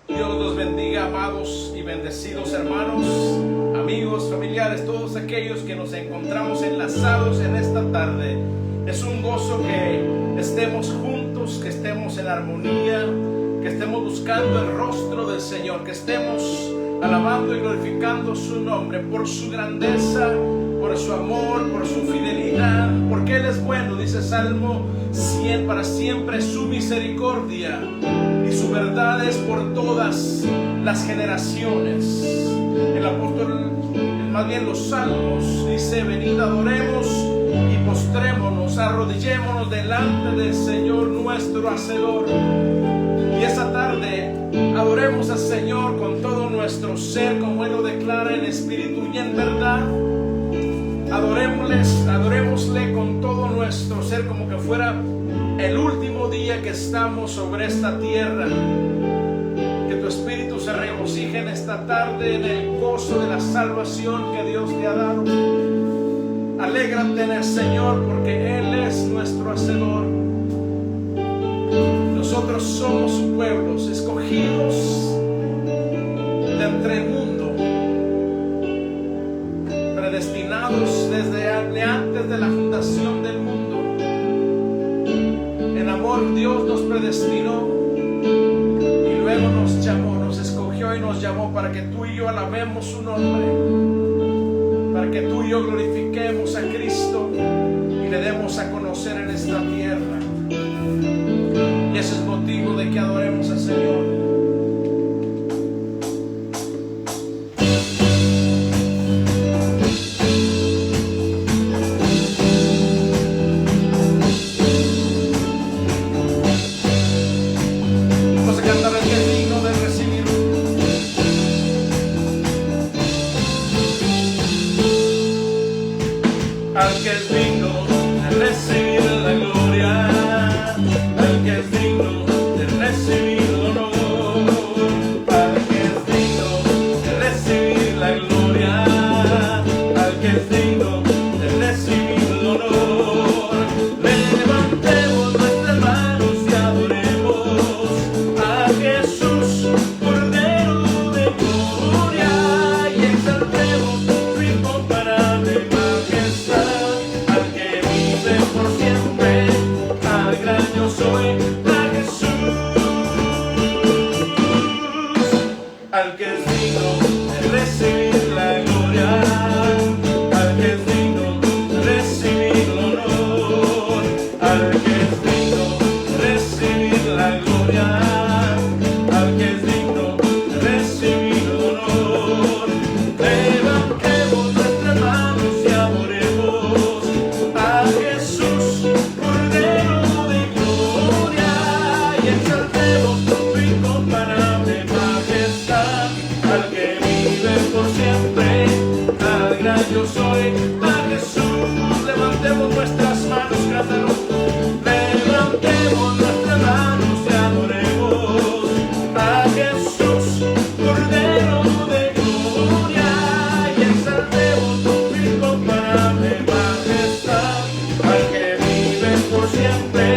Dios los bendiga, amados y bendecidos hermanos, amigos, familiares, todos aquellos que nos encontramos enlazados en esta tarde. Es un gozo que estemos juntos, que estemos en armonía, que estemos buscando el rostro del Señor, que estemos alabando y glorificando su nombre por su grandeza, por su amor, por su fidelidad, porque Él es bueno, dice Salmo 100, para siempre su misericordia y su verdad es por todas las generaciones. El apóstol, más bien los salmos, dice: venid, adoremos y postrémonos, arrodillémonos delante del Señor nuestro Hacedor. Y esa tarde adoremos al Señor con todo nuestro ser, como Él lo declara en espíritu y en verdad. Adorémosle con todo nuestro ser, como que fuera el último día que estamos sobre esta tierra. Que tu espíritu se regocije en esta tarde en el gozo de la salvación que Dios te ha dado. Alégrate en el Señor, porque Él es nuestro Hacedor. Nosotros somos pueblos escogidos de entre el mundo, predestinados desde antes de la fundación del mundo. En amor Dios nos predestinó y luego nos llamó, nos escogió y nos llamó para que tú y yo alabemos su nombre, para que tú y yo glorifiquemos a Cristo y le demos a conocer en esta tierra. Y ese es motivo de que adoremos al Señor. Al que es digno de recibir la gloria, al que es digno de recibir el honor, al que es digno de recibir la gloria, al que es digno de recibir el honor. Levantemos nuestras manos y adoremos a Jesús, Cordero de gloria, y exaltemos su incomparable majestad. Por siempre, al gran yo soy, a Jesús, al que es digno de recibir la gloria, al que es digno de recibir el honor, al que es digno de recibir la gloria, al que es digno de recibir el honor. Levantemos nuestras manos y adoremos a Jesús, Cordero de gloria, y exaltemos su incomparable majestad, al que vive por siempre, al gran yo soy, a Jesús. Levantemos nuestras manos, cántalo. Levantemos nuestras manos y adoremos a Jesús, Cordero de gloria, y exaltemos su incomparable majestad, al que vive por siempre,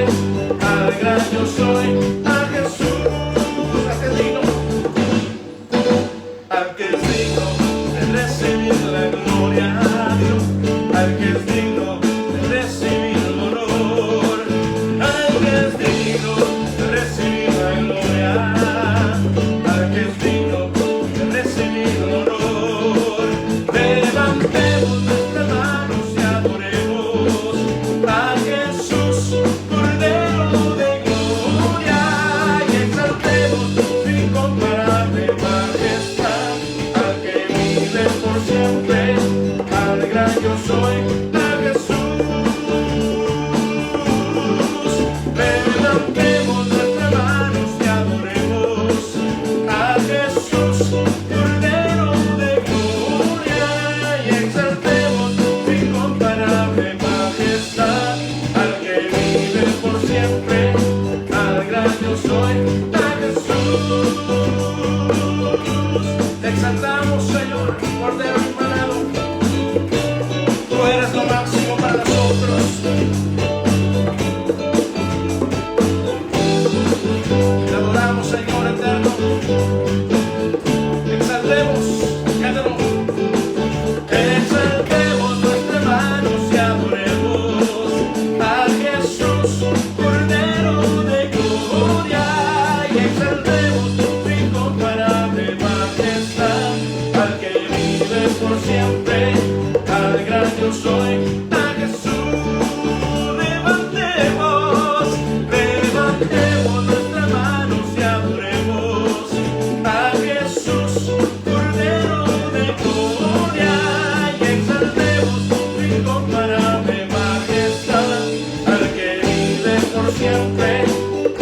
al gran yo soy, a Jesús, al que es digno de recibir la gloria, al que es digno de recibir el honor, al que es digno de recibir la gloria, al que es digno de recibir el honor. Levantemos nuestras manos y adoremos a Jesús, Cordero de gloria, y exaltemos su incomparable majestad, al que vive por siempre, al gran yo soy, a Jesús. Levantemos nuestras manos y adoremos a Jesús, Cordero de gloria, y exaltemos su incomparable majestad, al que vive por siempre, al gran yo soy, a Jesús. Te exaltamos, Señor, Cordero inmolado. Tú eres lo máximo para nosotros. Te adoramos, Señor eterno. Exaltemos, cántalo. Exaltemos nuestras manos y adoremos a Jesús, Cordero de gloria, y exaltemos su incomparable majestad, al que vive por siempre, al gran yo soy, a Jesús. Levantemos nuestras manos y adoremos a Jesús, Cordero de gloria, y exaltemos su incomparable majestad, al que vive por siempre,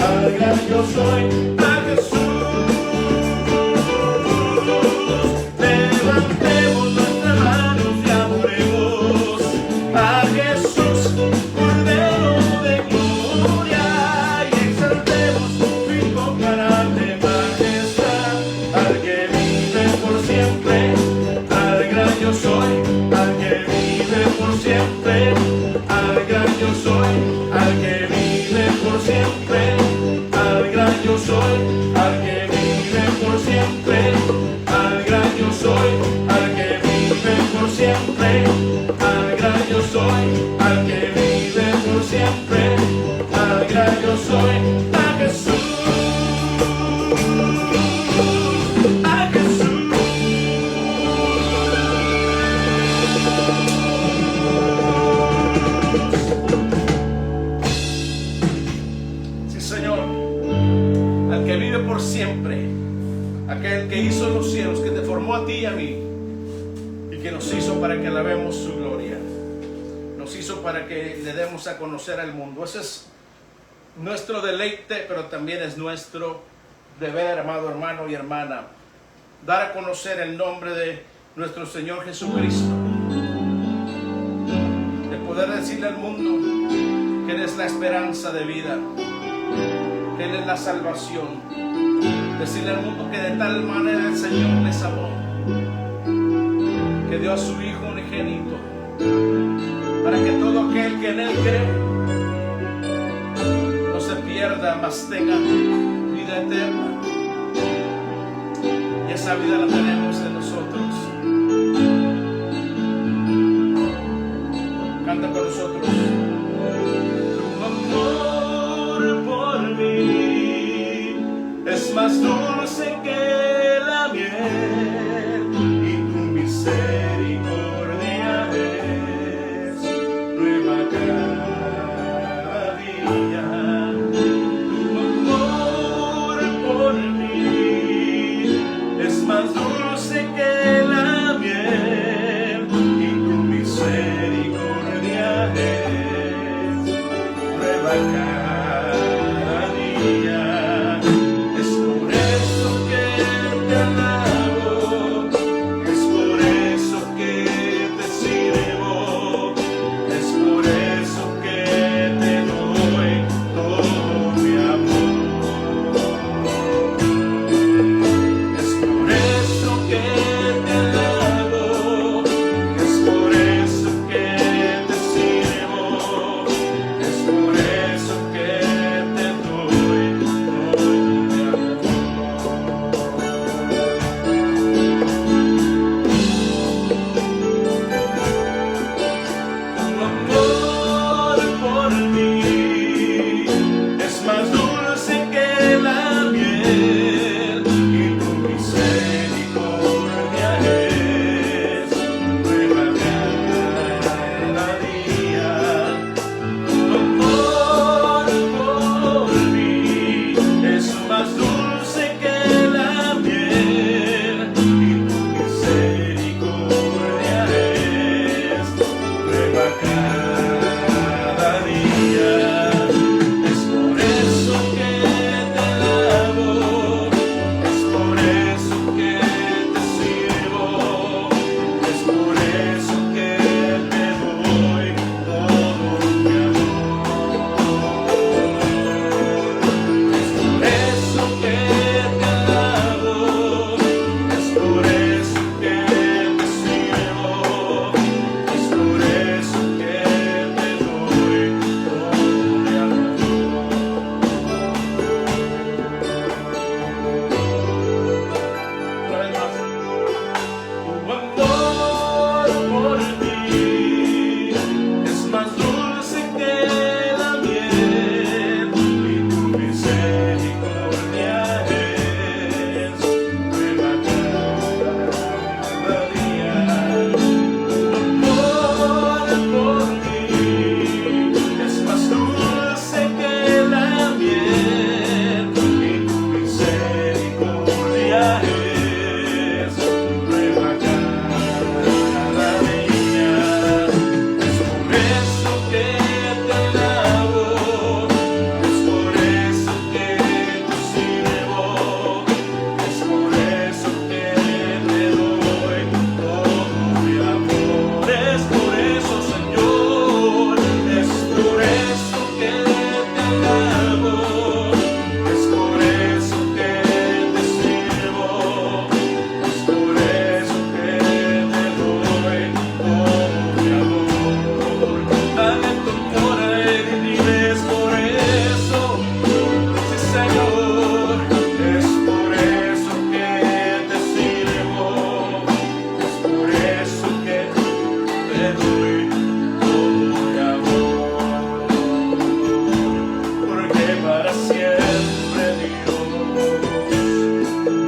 al gran yo soy, a Jesús. Levantemos nuestras manos y adoremos a Jesús, Cordero de gloria, y exaltemos su incomparable majestad, al que vive por siempre, al gran yo soy, al que vive por siempre, al gran yo soy, al que vive por siempre, al gran yo soy, al que vive por siempre, al gran yo soy, al que vive por siempre, al gran yo soy, al que vive por siempre, al gran yo soy, a Jesús, a Jesús. Sí, Señor, al que vive por siempre, aquel que hizo los cielos, que te formó a ti y a mí, y que nos hizo para que alabemos su gloria, nos hizo para que le demos a conocer al mundo. Ese es nuestro deleite, pero también es nuestro deber, amado hermano y hermana, dar a conocer el nombre de nuestro Señor Jesucristo, de poder decirle al mundo que Él es la esperanza de vida, que Él es la salvación, decirle al mundo que de tal manera el Señor les amó, que dio a su Hijo unigénito, para que todo aquel que en Él cree no se pierda, mas tenga vida eterna. Y esa vida la tenemos en nosotros. Canta con nosotros. Tu amor por mí es más dulce que la miel, y tu misericordia es nueva cada día. Tu amor por mí es más dulce que la miel, y tu misericordia es nueva cada día. Es por eso que te alabo,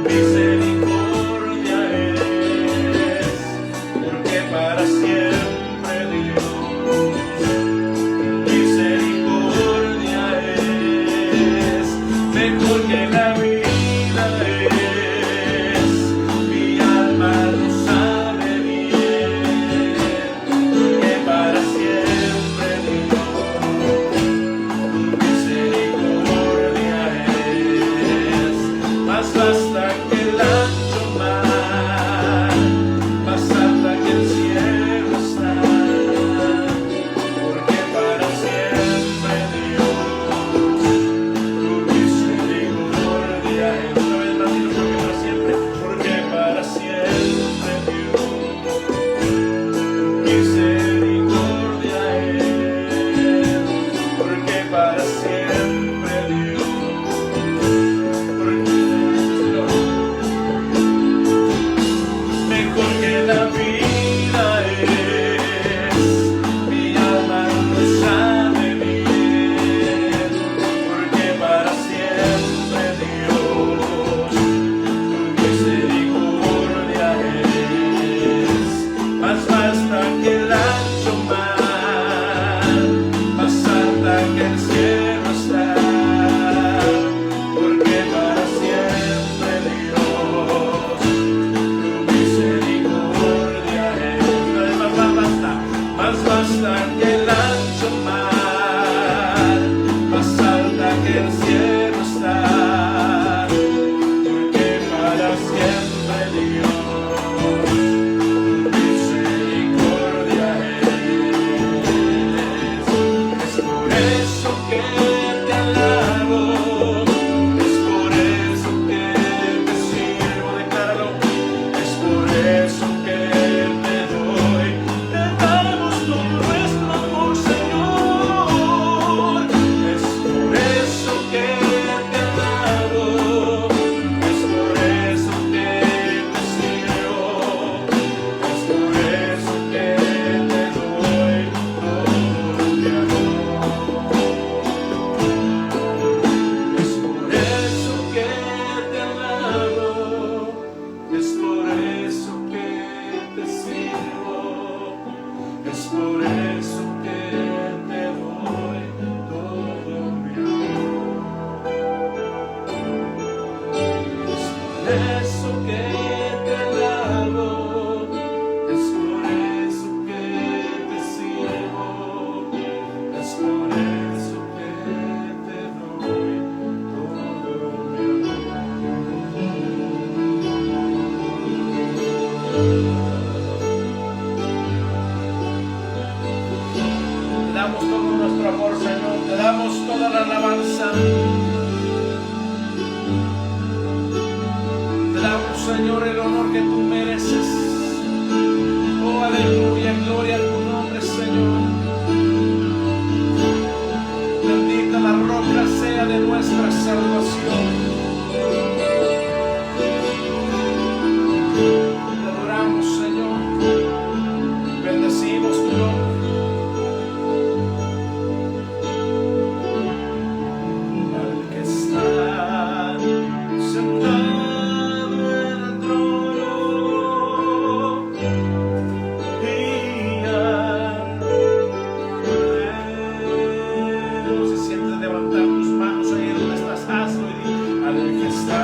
misericordia es, porque para siempre Dios. Misericordia es, mejor que la vida es, mi alma lo sabe bien, porque para siempre Dios. Misericordia es, más vasta que el ancho mar, más alta que el cielo está, porque para siempre Dios. Tu misericordia es, una vez más dilo, porque para siempre Dios. Misericordia es, porque para siempre Dios. Mejor que la vida es, mi alma lo sabe bien, porque para siempre Dios. Tu misericordia es, más vasta que el ancho mar, más alta que el cielo está, porque para siempre Dios. Tu misericordia es, más vasta que el ancho mar, más alta que el cielo está, porque para siempre Dios. Misericordia es por eso que te alabo, es por eso que te sirvo, decláralo, es por eso que te doy, te damos todo nuestro amor, Señor, es por eso que te alabo, es por eso que te sirvo, es por eso que te doy todo mi amor. Es por eso que te alabo, es por eso que te sirvo, es por eso que te doy todo mi amor. Es por eso que te alabo, es por eso que te sirvo, es por eso que te doy todo mi amor. Te damos todo nuestro amor, Señor, te damos toda la alabanza. Te damos, Señor, el honor que tú mereces. Oh, aleluya, gloria a tu nombre, Señor. Bendita la roca sea de nuestra salvación. Te adoramos, Señor. Bendecimos tu nombre. Al que está sentado en el trono y al Cordero. Si sientes levantar tus manos ahí donde estás, hazlo y di, al que está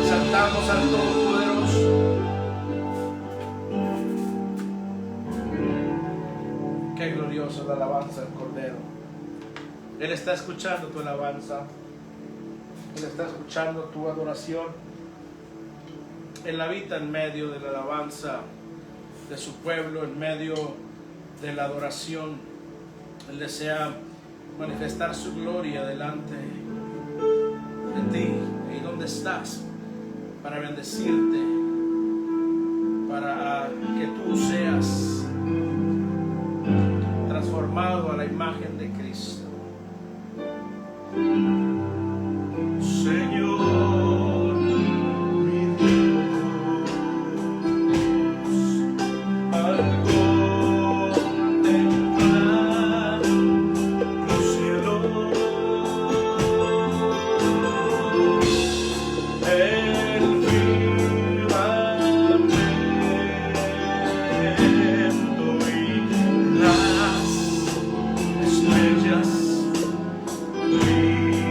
Exaltamos al Todopoderoso. Qué gloriosa la alabanza del Cordero. Él está escuchando tu alabanza. Él está escuchando tu adoración. Él habita en medio de la alabanza de su pueblo, en medio de la adoración. Él desea manifestar su gloria delante de ti, ahí donde estás, para bendecirte, para que tú seas transformado a la imagen de Cristo. Señor, mi Dios, al contemplar los cielos, el firmamento y las estrellas brillan.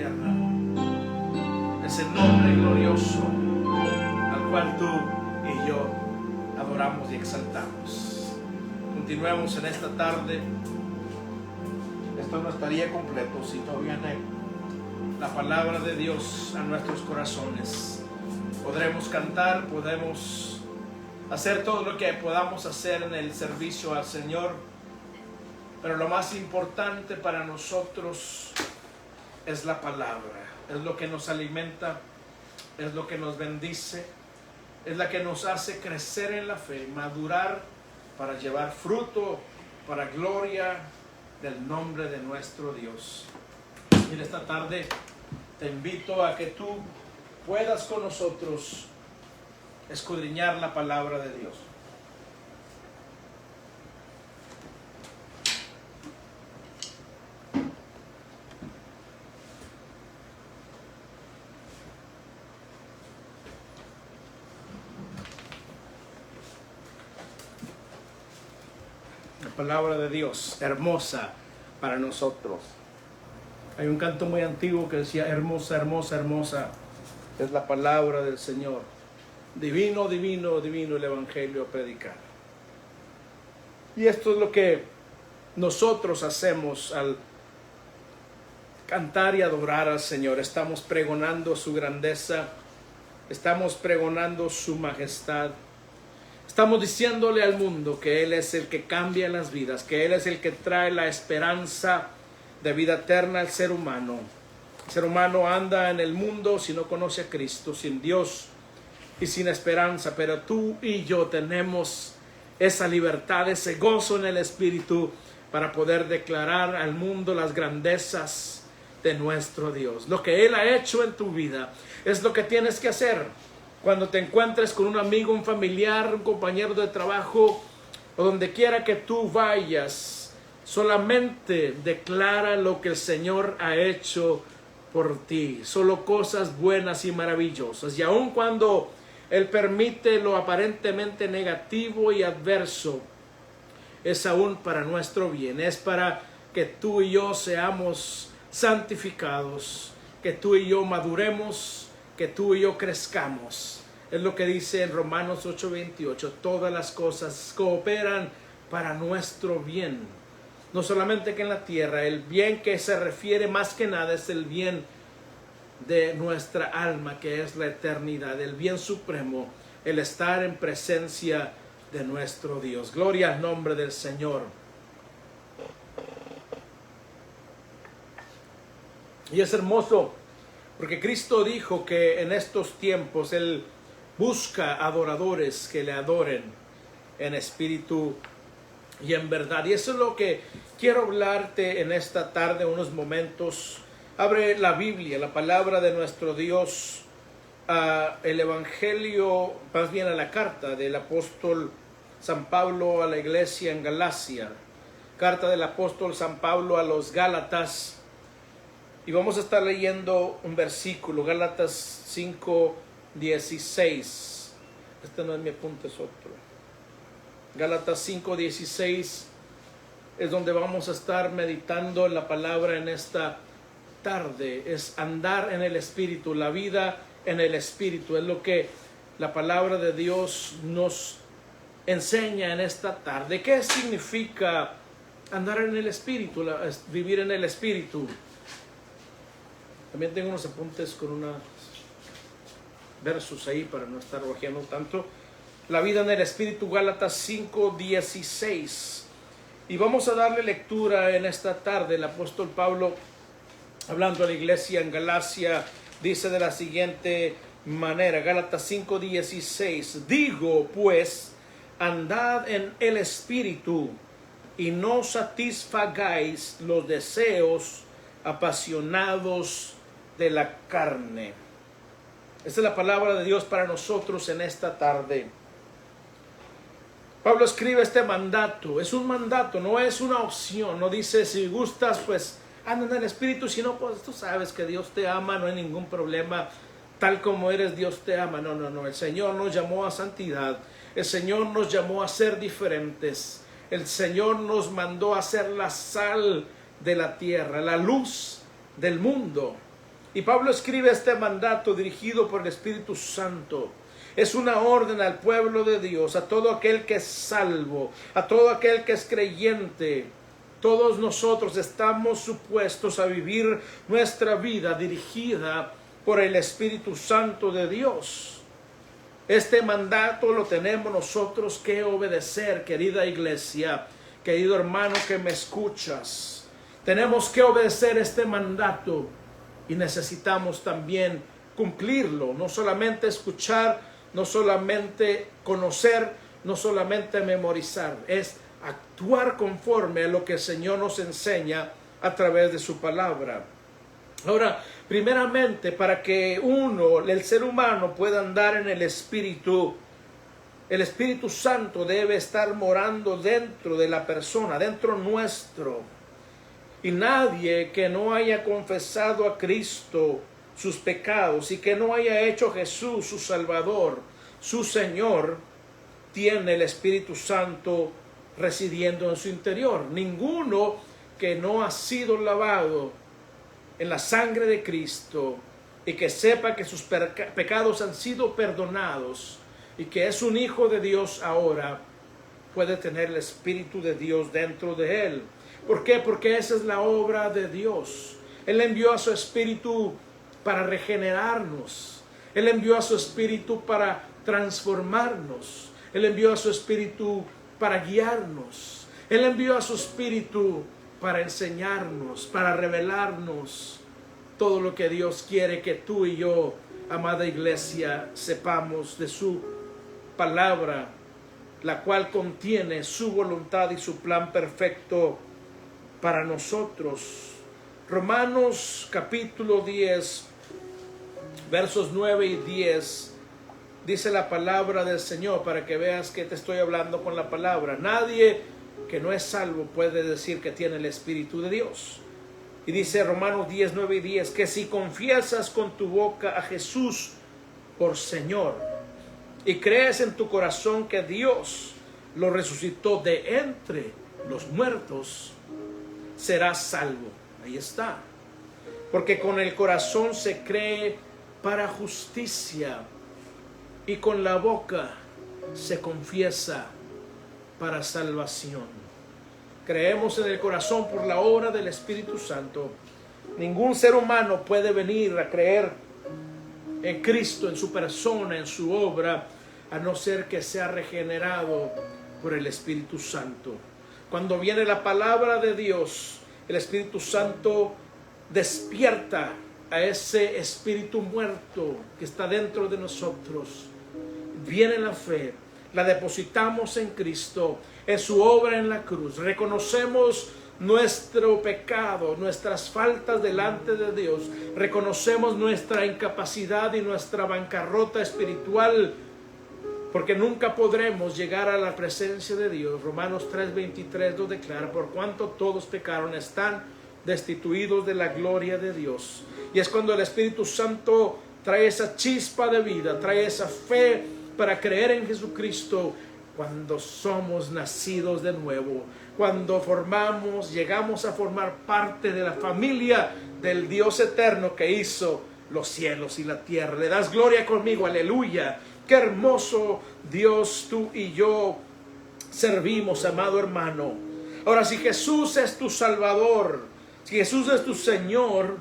tierra. Ese nombre glorioso al cual tú y yo adoramos y exaltamos. Continuemos en esta tarde. Esto no estaría completo si no viene la palabra de Dios a nuestros corazones. Podremos cantar, podemos hacer todo lo que podamos hacer en el servicio al Señor, pero lo más importante para nosotros es la palabra. Es lo que nos alimenta, es lo que nos bendice, es la que nos hace crecer en la fe, madurar para llevar fruto, para gloria del nombre de nuestro Dios. Y esta tarde te invito a que tú puedas con nosotros escudriñar la palabra de Dios. La palabra de Dios, hermosa para nosotros. Hay un canto muy antiguo que decía: hermosa, hermosa, hermosa es la palabra del Señor. Divino, divino, divino el evangelio a predicar. Y esto es lo que nosotros hacemos al cantar y adorar al Señor. Estamos pregonando su grandeza, estamos pregonando su majestad. Estamos diciéndole al mundo que Él es el que cambia las vidas, que Él es el que trae la esperanza de vida eterna al ser humano. El ser humano anda en el mundo si no conoce a Cristo, sin Dios y sin esperanza, pero tú y yo tenemos esa libertad, ese gozo en el Espíritu para poder declarar al mundo las grandezas de nuestro Dios. Lo que Él ha hecho en tu vida es lo que tienes que hacer. Cuando te encuentres con un amigo, un familiar, un compañero de trabajo o donde quiera que tú vayas, solamente declara lo que el Señor ha hecho por ti. Solo cosas buenas y maravillosas. Y aun cuando Él permite lo aparentemente negativo y adverso, es aún para nuestro bien. Es para que tú y yo seamos santificados, que tú y yo maduremos, que tú y yo crezcamos. Es lo que dice en Romanos 8:28. Todas las cosas cooperan para nuestro bien. No solamente que en la tierra, el bien que se refiere más que nada es el bien de nuestra alma, que es la eternidad, el bien supremo, el estar en presencia de nuestro Dios. Gloria al nombre del Señor. Y es hermoso porque Cristo dijo que en estos tiempos Él busca adoradores que le adoren en espíritu y en verdad. Y eso es lo que quiero hablarte en esta tarde, unos momentos. Abre la Biblia, la palabra de nuestro Dios, el Evangelio, más bien a la carta del apóstol San Pablo a la iglesia en Galacia. Carta del apóstol San Pablo a los Gálatas. Y vamos a estar leyendo un versículo, Gálatas 5:16. Este no es mi apunte, es otro. Gálatas 5:16 es donde vamos a estar meditando en la palabra en esta tarde. Es andar en el Espíritu, la vida en el Espíritu. Es lo que la palabra de Dios nos enseña en esta tarde. ¿Qué significa andar en el Espíritu, vivir en el Espíritu? También tengo unos apuntes con unos versos ahí para no estar rojeando tanto. La vida en el Espíritu, Gálatas 5:16. Y vamos a darle lectura en esta tarde. El apóstol Pablo, hablando a la iglesia en Galacia, dice de la siguiente manera, Gálatas 5:16. Digo pues, andad en el Espíritu y no satisfagáis los deseos apasionados de la carne. Esta es la palabra de Dios para nosotros en esta tarde. Pablo escribe este mandato. Es un mandato, no es una opción. No dice si gustas pues anda en el Espíritu, si no pues tú sabes que Dios te ama, no hay ningún problema. Tal como eres, Dios te ama. No. El Señor nos llamó a santidad. El Señor nos llamó a ser diferentes. El Señor nos mandó a ser la sal de la tierra, la luz del mundo. Y Pablo escribe este mandato dirigido por el Espíritu Santo. Es una orden al pueblo de Dios, a todo aquel que es salvo, a todo aquel que es creyente. Todos nosotros estamos supuestos a vivir nuestra vida dirigida por el Espíritu Santo de Dios. Este mandato lo tenemos nosotros que obedecer, querida iglesia, querido hermano que me escuchas. Tenemos que obedecer este mandato y necesitamos también cumplirlo, no solamente escuchar, no solamente conocer, no solamente memorizar, es actuar conforme a lo que el Señor nos enseña a través de su palabra. Ahora, primeramente, para que el ser humano pueda andar en el Espíritu Santo debe estar morando dentro de la persona, dentro nuestro. Y nadie que no haya confesado a Cristo sus pecados y que no haya hecho Jesús su Salvador, su Señor, tiene el Espíritu Santo residiendo en su interior. Ninguno que no ha sido lavado en la sangre de Cristo y que sepa que sus pecados han sido perdonados y que es un hijo de Dios ahora, puede tener el Espíritu de Dios dentro de él. ¿Por qué? Porque esa es la obra de Dios. Él envió a su Espíritu para regenerarnos. Él envió a su Espíritu para transformarnos. Él envió a su Espíritu para guiarnos. Él envió a su Espíritu para enseñarnos, para revelarnos todo lo que Dios quiere que tú y yo, amada iglesia, sepamos de su palabra, la cual contiene su voluntad y su plan perfecto para nosotros. Romanos capítulo 10, versos 9 y 10, dice la palabra del Señor, para que veas que te estoy hablando con la palabra. Nadie que no es salvo puede decir que tiene el Espíritu de Dios. Y dice Romanos 10, 9 y 10, que si confiesas con tu boca a Jesús por Señor y crees en tu corazón que Dios lo resucitó de entre los muertos, serás salvo. Ahí está. Porque con el corazón se cree para justicia y con la boca se confiesa para salvación. Creemos en el corazón por la obra del Espíritu Santo. Ningún ser humano puede venir a creer en Cristo, en su persona, en su obra, a no ser que sea regenerado por el Espíritu Santo. Cuando viene la palabra de Dios, el Espíritu Santo despierta a ese espíritu muerto que está dentro de nosotros. Viene la fe, la depositamos en Cristo, en su obra en la cruz. Reconocemos nuestro pecado, nuestras faltas delante de Dios. Reconocemos nuestra incapacidad y nuestra bancarrota espiritual, porque nunca podremos llegar a la presencia de Dios. Romanos 3:23 lo declara: por cuanto todos pecaron, están destituidos de la gloria de Dios. Y es cuando el Espíritu Santo trae esa chispa de vida, trae esa fe para creer en Jesucristo, cuando somos nacidos de nuevo, cuando llegamos a formar parte de la familia del Dios eterno que hizo los cielos y la tierra. Le das gloria conmigo, aleluya. Qué hermoso Dios tú y yo servimos, amado hermano. Ahora, si Jesús es tu Salvador, si Jesús es tu Señor,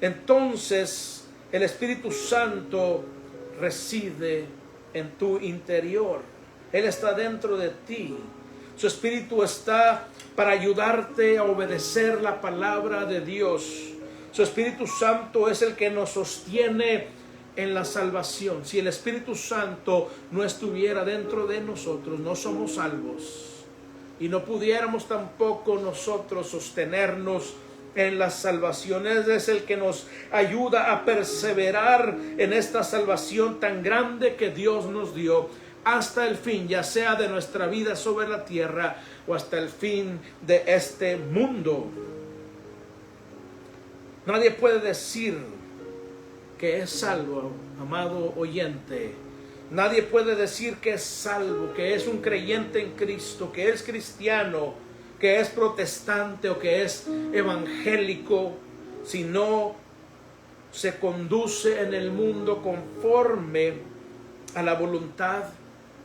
entonces el Espíritu Santo reside en tu interior. Él está dentro de ti. Su Espíritu está para ayudarte a obedecer la palabra de Dios. Su Espíritu Santo es el que nos sostiene en la salvación. Si el Espíritu Santo no estuviera dentro de nosotros, no somos salvos. Y no pudiéramos tampoco nosotros sostenernos en la salvación. Él es el que nos ayuda a perseverar en esta salvación tan grande que Dios nos dio hasta el fin, ya sea de nuestra vida sobre la tierra o hasta el fin de este mundo. Nadie puede decir que es salvo, amado oyente. Nadie puede decir que es salvo, que es un creyente en Cristo, que es cristiano, que es protestante o que es evangélico, si no se conduce en el mundo conforme a la voluntad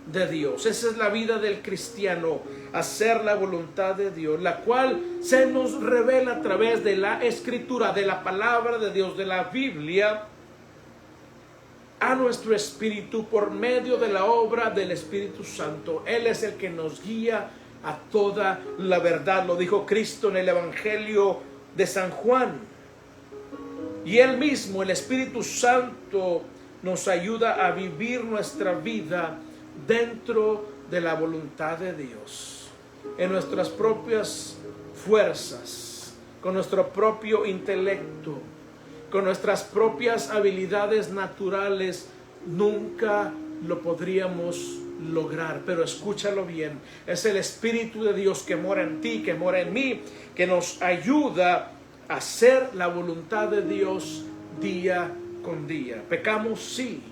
de Dios. Esa es la vida del cristiano, hacer la voluntad de Dios, la cual se nos revela a través de la Escritura, de la palabra de Dios, de la Biblia, a nuestro espíritu por medio de la obra del Espíritu Santo. Él es el que nos guía a toda la verdad. Lo dijo Cristo en el Evangelio de San Juan. Y Él mismo, el Espíritu Santo, nos ayuda a vivir nuestra vida dentro de la voluntad de Dios, en nuestras propias fuerzas, con nuestro propio intelecto, con nuestras propias habilidades naturales, nunca lo podríamos lograr. Pero escúchalo bien, es el Espíritu de Dios que mora en ti, que mora en mí, que nos ayuda a hacer la voluntad de Dios día con día. Pecamos, sí,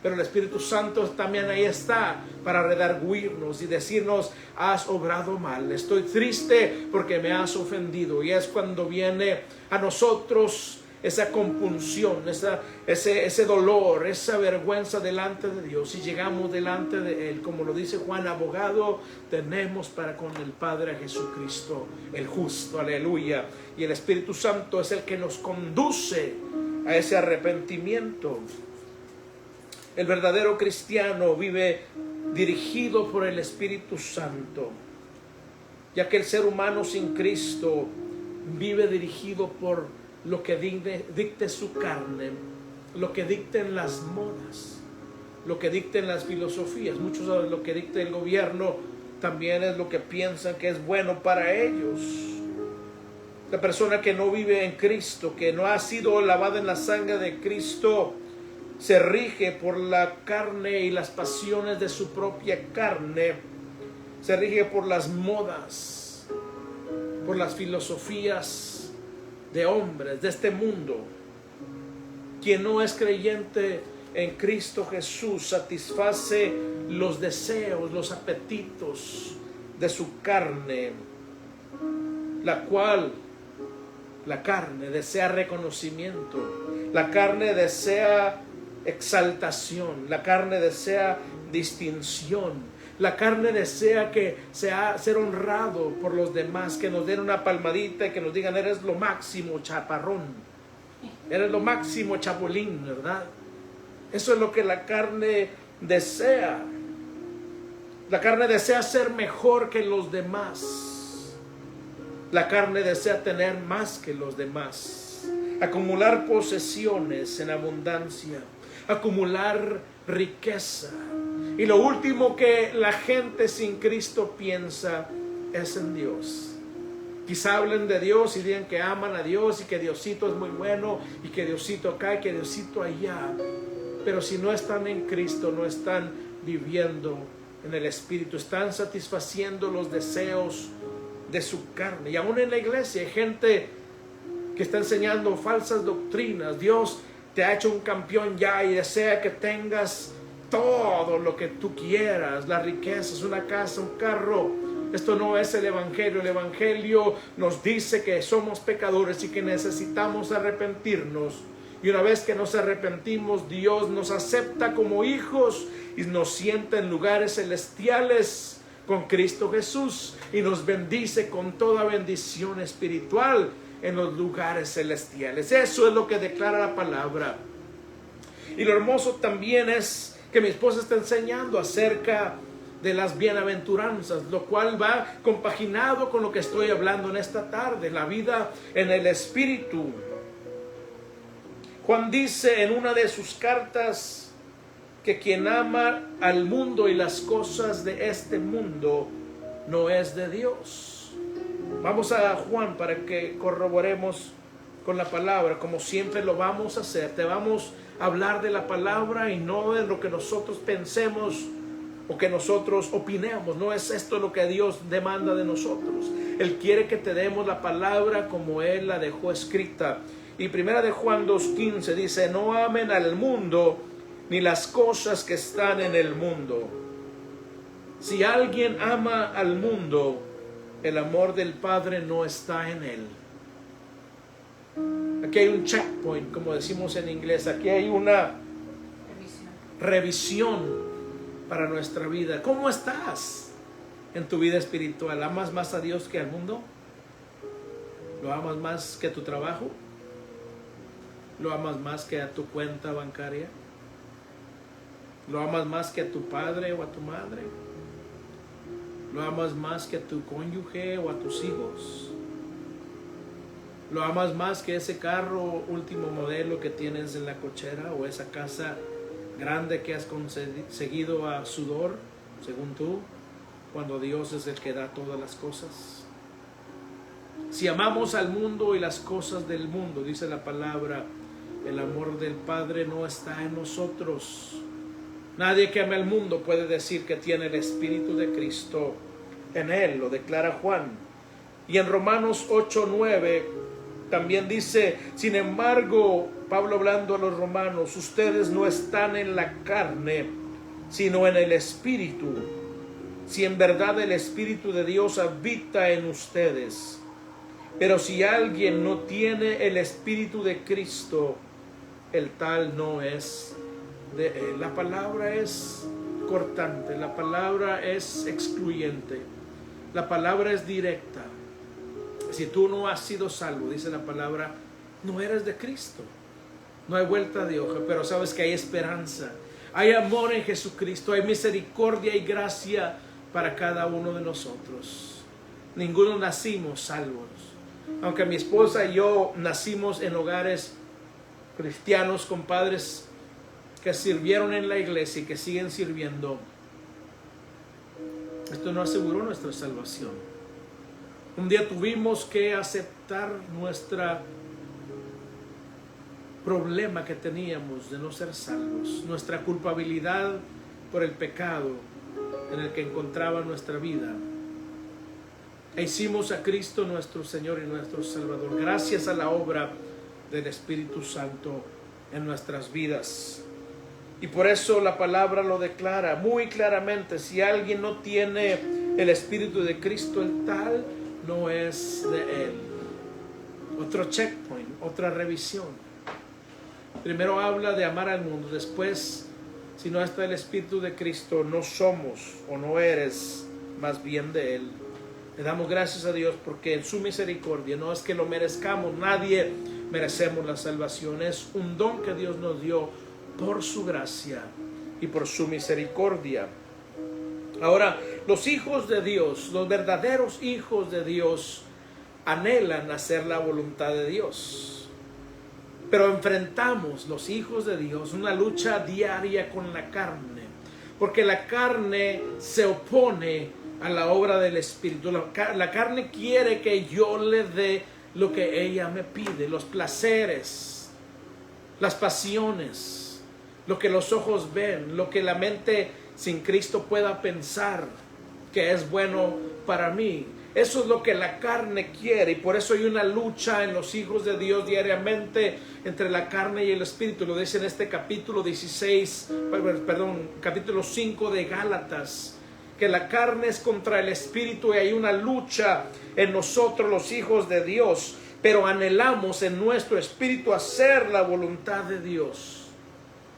pero el Espíritu Santo también ahí está para redarguirnos y decirnos: has obrado mal, estoy triste porque me has ofendido. Y es cuando viene a nosotros esa compunción, ese dolor, esa vergüenza delante de Dios, y llegamos delante de Él, como lo dice Juan: abogado tenemos para con el Padre, Jesucristo el justo. Aleluya. Y el Espíritu Santo es el que nos conduce a ese arrepentimiento. El verdadero cristiano vive dirigido por el Espíritu Santo, ya que el ser humano sin Cristo vive dirigido por lo que dicte su carne, lo que dicten las modas, lo que dicten las filosofías. Muchos de lo que dicta el gobierno también es lo que piensan que es bueno para ellos. La persona que no vive en Cristo, que no ha sido lavada en la sangre de Cristo, se rige por la carne y las pasiones de su propia carne, se rige por las modas, por las filosofías de hombres de este mundo. Quien no es creyente en Cristo Jesús satisface los deseos, los apetitos de su carne, la cual la carne desea reconocimiento, la carne desea exaltación, la carne desea distinción, la carne desea que sea ser honrado por los demás, que nos den una palmadita y que nos digan: eres lo máximo, chaparrón, eres lo máximo, chapulín, ¿verdad? Eso es lo que la carne desea. La carne desea ser mejor que los demás. La carne desea tener más que los demás, acumular posesiones en abundancia, acumular riqueza. Y lo último que la gente sin Cristo piensa es en Dios. Quizá hablen de Dios y digan que aman a Dios y que Diosito es muy bueno y que Diosito acá y que Diosito allá. Pero si no están en Cristo, no están viviendo en el Espíritu, están satisfaciendo los deseos de su carne. Y aún en la iglesia hay gente que está enseñando falsas doctrinas. Dios te ha hecho un campeón ya y desea que tengas todo lo que tú quieras, las riquezas, una casa, un carro. Esto no es el Evangelio. El Evangelio nos dice que somos pecadores y que necesitamos arrepentirnos. Y una vez que nos arrepentimos, Dios nos acepta como hijos y nos sienta en lugares celestiales con Cristo Jesús y nos bendice con toda bendición espiritual en los lugares celestiales. Eso es lo que declara la palabra. Y lo hermoso también es que mi esposa está enseñando acerca de las bienaventuranzas, lo cual va compaginado con lo que estoy hablando en esta tarde, la vida en el Espíritu. Juan dice en una de sus cartas que quien ama al mundo y las cosas de este mundo no es de Dios. Vamos a Juan para que corroboremos con la palabra, como siempre lo vamos a hacer. Te vamos a hablar de la palabra y no de lo que nosotros pensemos o que nosotros opinemos. No es esto lo que Dios demanda de nosotros. Él quiere que te demos la palabra como Él la dejó escrita. Y primera de Juan 2:15 dice: no amen al mundo ni las cosas que están en el mundo. Si alguien ama al mundo, el amor del Padre no está en él. Aquí hay un checkpoint, como decimos en inglés. Aquí hay una revisión para nuestra vida. ¿Cómo estás en tu vida espiritual? ¿Amas más a Dios que al mundo? ¿Lo amas más que tu trabajo? ¿Lo amas más que a tu cuenta bancaria? ¿Lo amas más que a tu padre o a tu madre? ¿Lo amas más que a tu cónyuge o a tus hijos? ¿Lo amas más que ese carro último modelo que tienes en la cochera o esa casa grande que has conseguido a sudor, según tú, cuando Dios es el que da todas las cosas? Si amamos al mundo y las cosas del mundo, dice la palabra, el amor del Padre no está en nosotros. Nadie que ame al mundo puede decir que tiene el Espíritu de Cristo en él, lo declara Juan. Y en Romanos 8:9 también dice, sin embargo, Pablo hablando a los romanos, ustedes no están en la carne, sino en el Espíritu, si en verdad el Espíritu de Dios habita en ustedes. Pero si alguien no tiene el Espíritu de Cristo, el tal no es de él. La palabra es cortante, la palabra es excluyente, la palabra es directa. Si tú no has sido salvo, dice la palabra, no eres de Cristo. No hay vuelta de hoja, pero sabes que hay esperanza, hay amor en Jesucristo, hay misericordia y gracia para cada uno de nosotros. Ninguno nacimos salvos. Aunque mi esposa y yo nacimos en hogares cristianos con padres que sirvieron en la iglesia y que siguen sirviendo, esto no aseguró nuestra salvación. Un día tuvimos que aceptar nuestro problema que teníamos de no ser salvos, nuestra culpabilidad por el pecado en el que encontraba nuestra vida. E hicimos a Cristo nuestro Señor y nuestro Salvador, gracias a la obra del Espíritu Santo en nuestras vidas. Y por eso la palabra lo declara muy claramente: si alguien no tiene el Espíritu de Cristo, el tal no es de él. Otro checkpoint, otra revisión. Primero habla de amar al mundo, después, si no está el Espíritu de Cristo, no somos o no eres más bien de él. Le damos gracias a Dios porque en su misericordia, no es que lo merezcamos, nadie merecemos la salvación, es un don que Dios nos dio por su gracia y por su misericordia. Ahora, los hijos de Dios, los verdaderos hijos de Dios, anhelan hacer la voluntad de Dios. Pero enfrentamos, los hijos de Dios, una lucha diaria con la carne, porque la carne se opone a la obra del Espíritu. La carne quiere que yo le dé lo que ella me pide, los placeres, las pasiones, lo que los ojos ven, lo que la mente sin Cristo pueda pensar que es bueno para mí. Eso es lo que la carne quiere, y por eso hay una lucha en los hijos de Dios diariamente entre la carne y el Espíritu. Lo dice en este capítulo 5 de Gálatas, que la carne es contra el Espíritu y hay una lucha en nosotros los hijos de Dios, pero anhelamos en nuestro espíritu hacer la voluntad de Dios.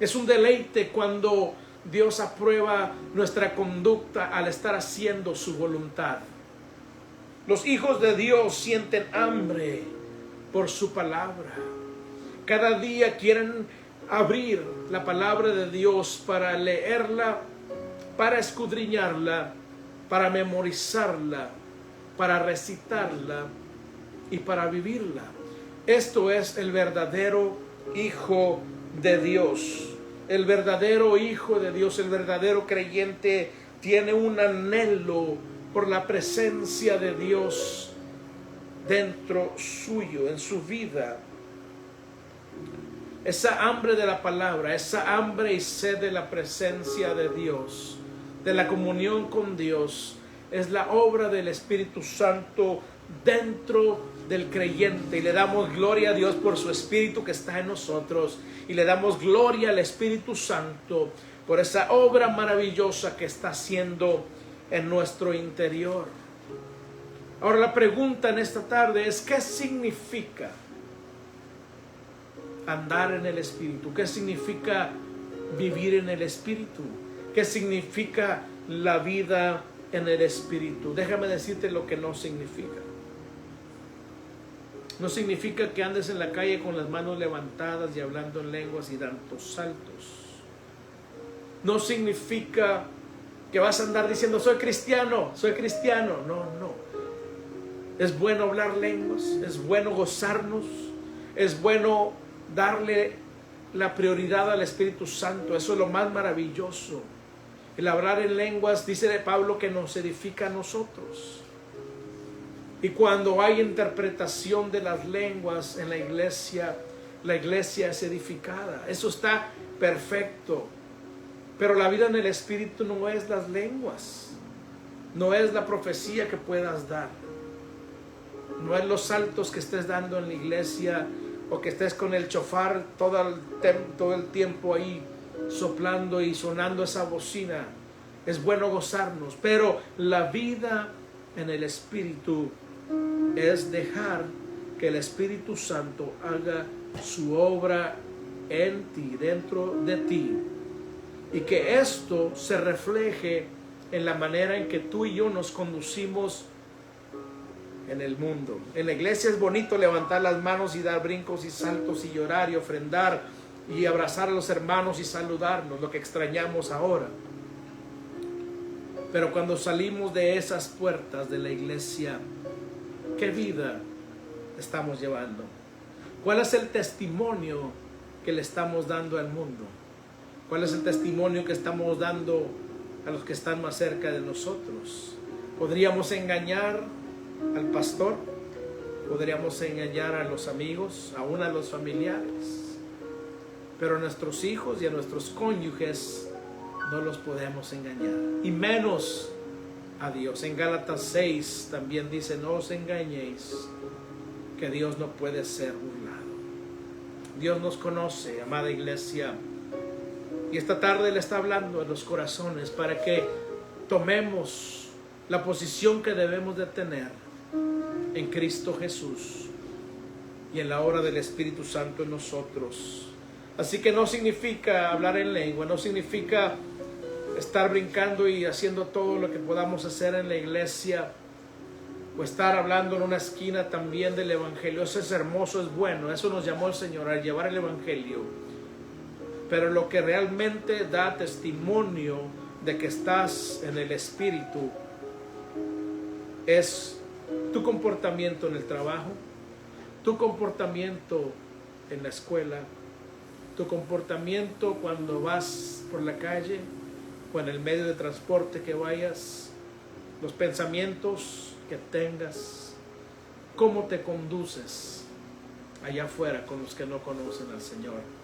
Es un deleite cuando Dios aprueba nuestra conducta al estar haciendo su voluntad. Los hijos de Dios sienten hambre por su palabra. Cada día quieren abrir la palabra de Dios para leerla, para escudriñarla, para memorizarla, para recitarla y para vivirla. Esto es el verdadero hijo de Dios. El verdadero hijo de Dios, el verdadero creyente, tiene un anhelo por la presencia de Dios dentro suyo, en su vida. Esa hambre de la palabra, esa hambre y sed de la presencia de Dios, de la comunión con Dios, es la obra del Espíritu Santo dentro del creyente. Y le damos gloria a Dios por su Espíritu que está en nosotros, y le damos gloria al Espíritu Santo por esa obra maravillosa que está haciendo en nuestro interior. Ahora la pregunta en esta tarde es: ¿qué significa andar en el Espíritu? ¿Qué significa vivir en el Espíritu? ¿Qué significa la vida en el Espíritu? Déjame decirte lo que no significa. No significa que andes en la calle con las manos levantadas y hablando en lenguas y dando saltos. No significa que vas a andar diciendo soy cristiano, soy cristiano. No, no. Es bueno hablar lenguas, es bueno gozarnos, es bueno darle la prioridad al Espíritu Santo. Eso es lo más maravilloso. El hablar en lenguas, dice de Pablo, que nos edifica a nosotros. Y cuando hay interpretación de las lenguas en la iglesia es edificada. Eso está perfecto. Pero la vida en el Espíritu no es las lenguas, no es la profecía que puedas dar, no es los saltos que estés dando en la iglesia o que estés con el chofar todo el tiempo ahí soplando y sonando esa bocina. Es bueno gozarnos, pero la vida en el Espíritu es dejar que el Espíritu Santo haga su obra en ti, dentro de ti. Y que esto se refleje en la manera en que tú y yo nos conducimos en el mundo. En la iglesia es bonito levantar las manos y dar brincos y saltos y llorar y ofrendar y abrazar a los hermanos y saludarnos, lo que extrañamos ahora. Pero cuando salimos de esas puertas de la iglesia, ¿qué vida estamos llevando? ¿Cuál es el testimonio que le estamos dando al mundo? ¿Cuál es el testimonio que estamos dando a los que están más cerca de nosotros? ¿Podríamos engañar al pastor? ¿Podríamos engañar a los amigos, aún a los familiares? Pero a nuestros hijos y a nuestros cónyuges no los podemos engañar. Y menos a Dios. En Gálatas 6 también dice, no os engañéis, que Dios no puede ser burlado. Dios nos conoce, amada iglesia. Y esta tarde le está hablando a los corazones para que tomemos la posición que debemos de tener en Cristo Jesús y en la obra del Espíritu Santo en nosotros. Así que no significa hablar en lengua, no significa estar brincando y haciendo todo lo que podamos hacer en la iglesia o estar hablando en una esquina también del Evangelio. Eso es hermoso, es bueno, eso nos llamó el Señor, a llevar el Evangelio. Pero lo que realmente da testimonio de que estás en el Espíritu es tu comportamiento en el trabajo, tu comportamiento en la escuela, tu comportamiento cuando vas por la calle o en el medio de transporte que vayas, los pensamientos que tengas, cómo te conduces allá afuera con los que no conocen al Señor.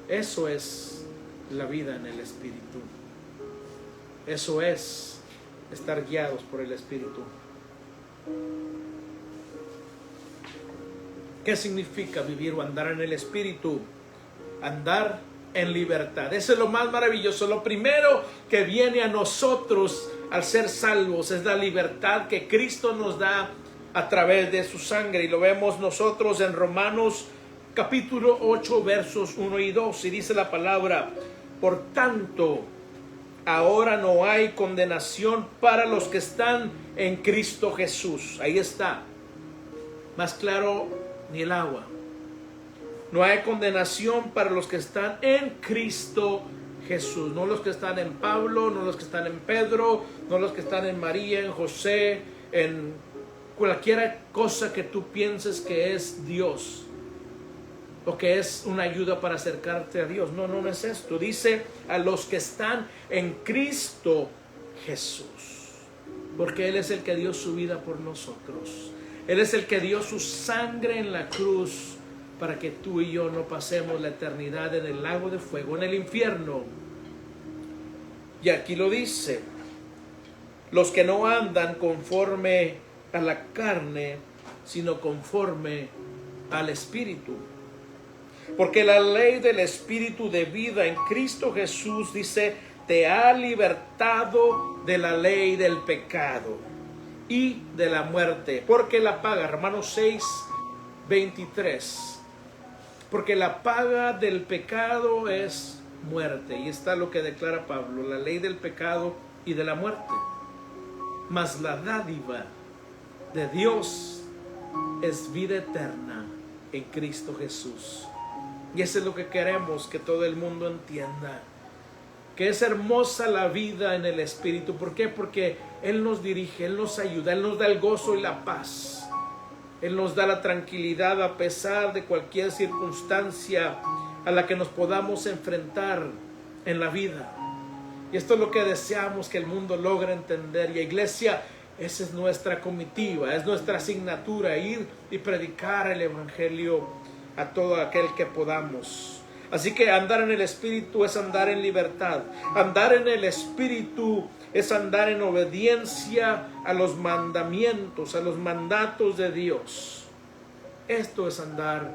Eso es la vida en el Espíritu. Eso es estar guiados por el Espíritu. ¿Qué significa vivir o andar en el Espíritu? Andar en libertad. Eso es lo más maravilloso. Lo primero que viene a nosotros al ser salvos es la libertad que Cristo nos da a través de su sangre. Y lo vemos nosotros en Romanos capítulo 8 versos 1 y 2, y dice la palabra: por tanto, ahora no hay condenación para los que están en Cristo Jesús. Ahí está, más claro ni el agua. No hay condenación para los que están en Cristo Jesús. No los que están en Pablo, no los que están en Pedro, no los que están en María, en José, en cualquier cosa que tú pienses que es Dios o que es una ayuda para acercarte a Dios. No, no es esto. Dice a los que están en Cristo Jesús, porque Él es el que dio su vida por nosotros. Él es el que dio su sangre en la cruz para que tú y yo no pasemos la eternidad en el lago de fuego, en el infierno. Y aquí lo dice: los que no andan conforme a la carne, sino conforme al Espíritu. Porque la ley del Espíritu de vida en Cristo Jesús, dice, te ha libertado de la ley del pecado y de la muerte. Porque la paga, Romanos 6, 23. porque la paga del pecado es muerte. Y está lo que declara Pablo, la ley del pecado y de la muerte. Mas la dádiva de Dios es vida eterna en Cristo Jesús. Y eso es lo que queremos que todo el mundo entienda, que es hermosa la vida en el Espíritu. ¿Por qué? Porque Él nos dirige, Él nos ayuda, Él nos da el gozo y la paz. Él nos da la tranquilidad a pesar de cualquier circunstancia a la que nos podamos enfrentar en la vida. Y esto es lo que deseamos que el mundo logre entender. Y iglesia, esa es nuestra comitiva, es nuestra asignatura, ir y predicar el Evangelio a todo aquel que podamos. Así que andar en el Espíritu es andar en libertad. Andar en el Espíritu es andar en obediencia a los mandamientos, a los mandatos de Dios. Esto es andar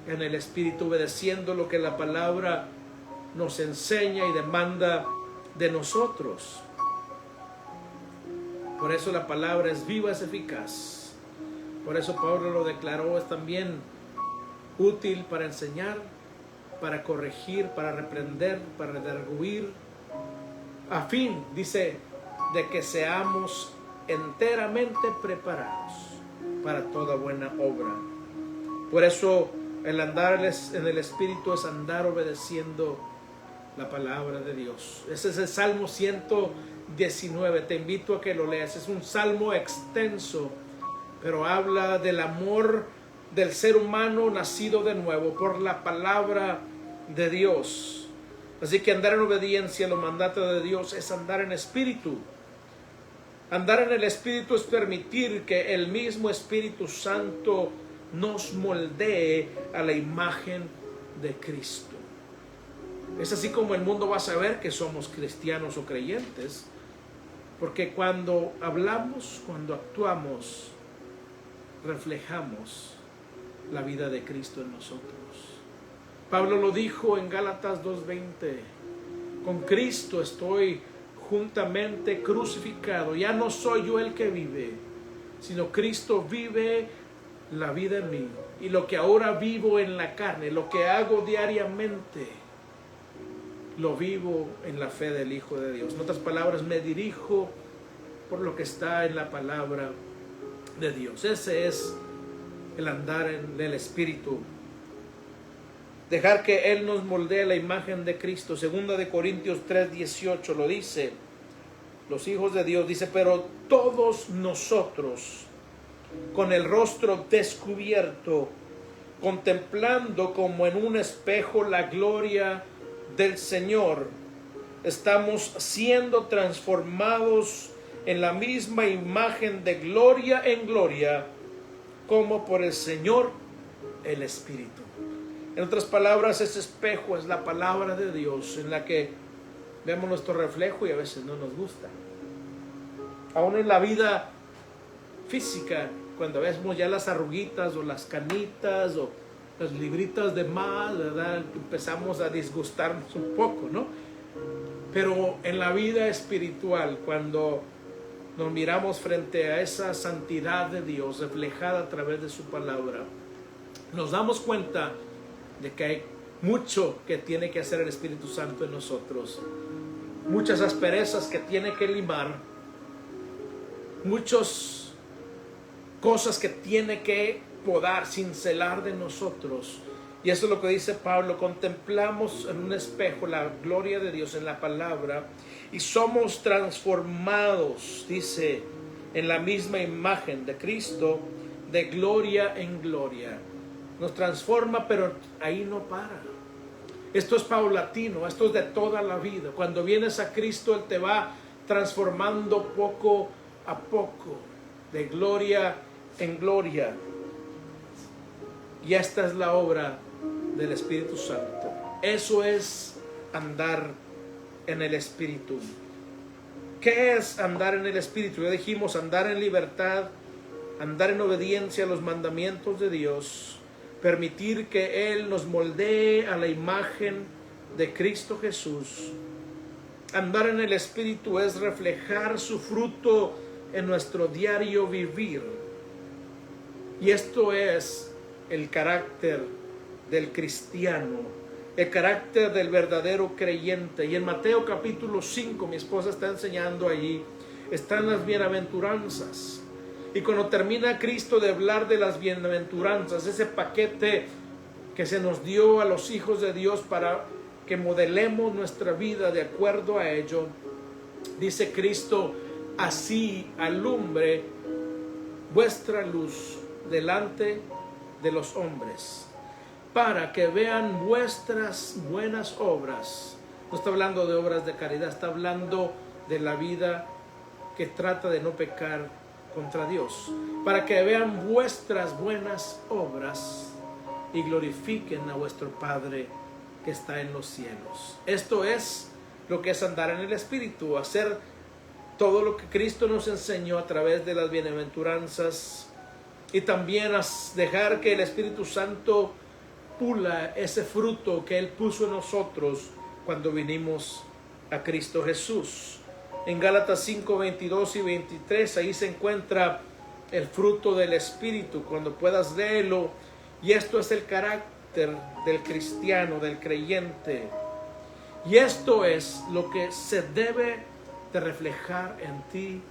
en el Espíritu, obedeciendo lo que la palabra nos enseña y demanda de nosotros. Por eso la palabra es viva, es eficaz. Por eso Pablo lo declaró, es también útil para enseñar, para corregir, para reprender, para redarguir, a fin, dice, de que seamos enteramente preparados para toda buena obra. Por eso el andar en el Espíritu es andar obedeciendo la palabra de Dios. Ese es el Salmo 119. Te invito a que lo leas. Es un salmo extenso, pero habla del amor del ser humano nacido de nuevo por la palabra de Dios. Así que andar en obediencia a los mandatos de Dios es andar en espíritu. Andar en el Espíritu es permitir que el mismo Espíritu Santo nos moldee a la imagen de Cristo. Es así como el mundo va a saber que somos cristianos o creyentes, porque cuando hablamos, cuando actuamos, reflejamos la vida de Cristo en nosotros. Pablo lo dijo en Gálatas 2:20, con Cristo estoy juntamente crucificado. Ya no soy yo el que vive, sino Cristo vive la vida en mí. Y lo que ahora vivo en la carne, lo que hago diariamente, lo vivo en la fe del Hijo de Dios. En otras palabras, me dirijo por lo que está en la palabra de Dios. Ese es el andar en el Espíritu. Dejar que Él nos moldee la imagen de Cristo. Segunda de Corintios 3:18 lo dice. Los hijos de Dios, dice, pero todos nosotros, con el rostro descubierto, contemplando como en un espejo la gloria del Señor, estamos siendo transformados en la misma imagen de gloria en gloria, como por el Señor el Espíritu. En otras palabras, ese espejo es la palabra de Dios, en la que vemos nuestro reflejo y a veces no nos gusta. Aún en la vida física, cuando vemos ya las arruguitas o las canitas o las libritas de más, ¿verdad?, empezamos a disgustarnos un poco, ¿no? Pero en la vida espiritual, cuando nos miramos frente a esa santidad de Dios reflejada a través de su palabra, nos damos cuenta de que hay mucho que tiene que hacer el Espíritu Santo en nosotros, muchas asperezas que tiene que limar, muchas cosas que tiene que podar, cincelar de nosotros. Y eso es lo que dice Pablo: contemplamos en un espejo la gloria de Dios en la palabra y somos transformados, dice, en la misma imagen de Cristo, de gloria en gloria. Nos transforma, pero ahí no para. Esto es paulatino, esto es de toda la vida. Cuando vienes a Cristo, Él te va transformando poco a poco, de gloria en gloria. Y esta es la obra del Espíritu Santo. Eso es andar en el Espíritu. ¿Qué es andar en el Espíritu? Ya dijimos, andar en libertad, andar en obediencia a los mandamientos de Dios, permitir que Él nos moldee a la imagen de Cristo Jesús. Andar en el Espíritu es reflejar su fruto en nuestro diario vivir. Y esto es el carácter del cristiano, el carácter del verdadero creyente. Y en Mateo capítulo 5, mi esposa está enseñando allí, están las bienaventuranzas. Y cuando termina Cristo de hablar de las bienaventuranzas, ese paquete que se nos dio a los hijos de Dios para que modelemos nuestra vida de acuerdo a ello, dice Cristo: así alumbre vuestra luz delante de los hombres, para que vean vuestras buenas obras. No está hablando de obras de caridad, está hablando de la vida que trata de no pecar contra Dios, para que vean vuestras buenas obras y glorifiquen a vuestro Padre que está en los cielos. Esto es lo que es andar en el Espíritu, hacer todo lo que Cristo nos enseñó a través de las bienaventuranzas, y también dejar que el Espíritu Santo pula ese fruto que Él puso en nosotros cuando vinimos a Cristo Jesús. En Gálatas 5, 22 y 23, ahí se encuentra el fruto del Espíritu, cuando puedas leerlo. Y esto es el carácter del cristiano, del creyente. Y esto es lo que se debe de reflejar en ti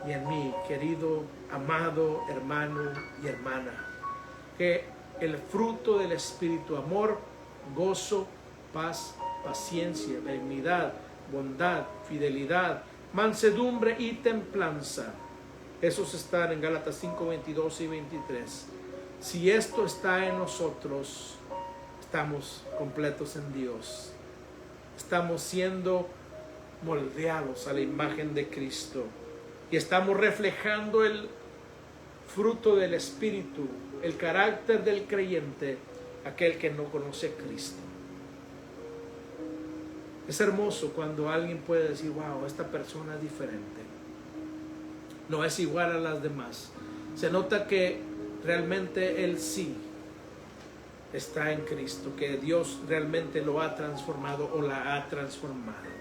y en mí, querido, amado hermano y hermana. Que el fruto del Espíritu: amor, gozo, paz, paciencia, benignidad, bondad, fidelidad, mansedumbre y templanza. Esos están en Gálatas 5, 22 y 23. Si esto está en nosotros, estamos completos en Dios. Estamos siendo moldeados a la imagen de Cristo y estamos reflejando el fruto del Espíritu, el carácter del creyente, aquel que no conoce a Cristo. Es hermoso cuando alguien puede decir: wow, esta persona es diferente, no es igual a las demás. Se nota que realmente él sí está en Cristo, que Dios realmente lo ha transformado o la ha transformado.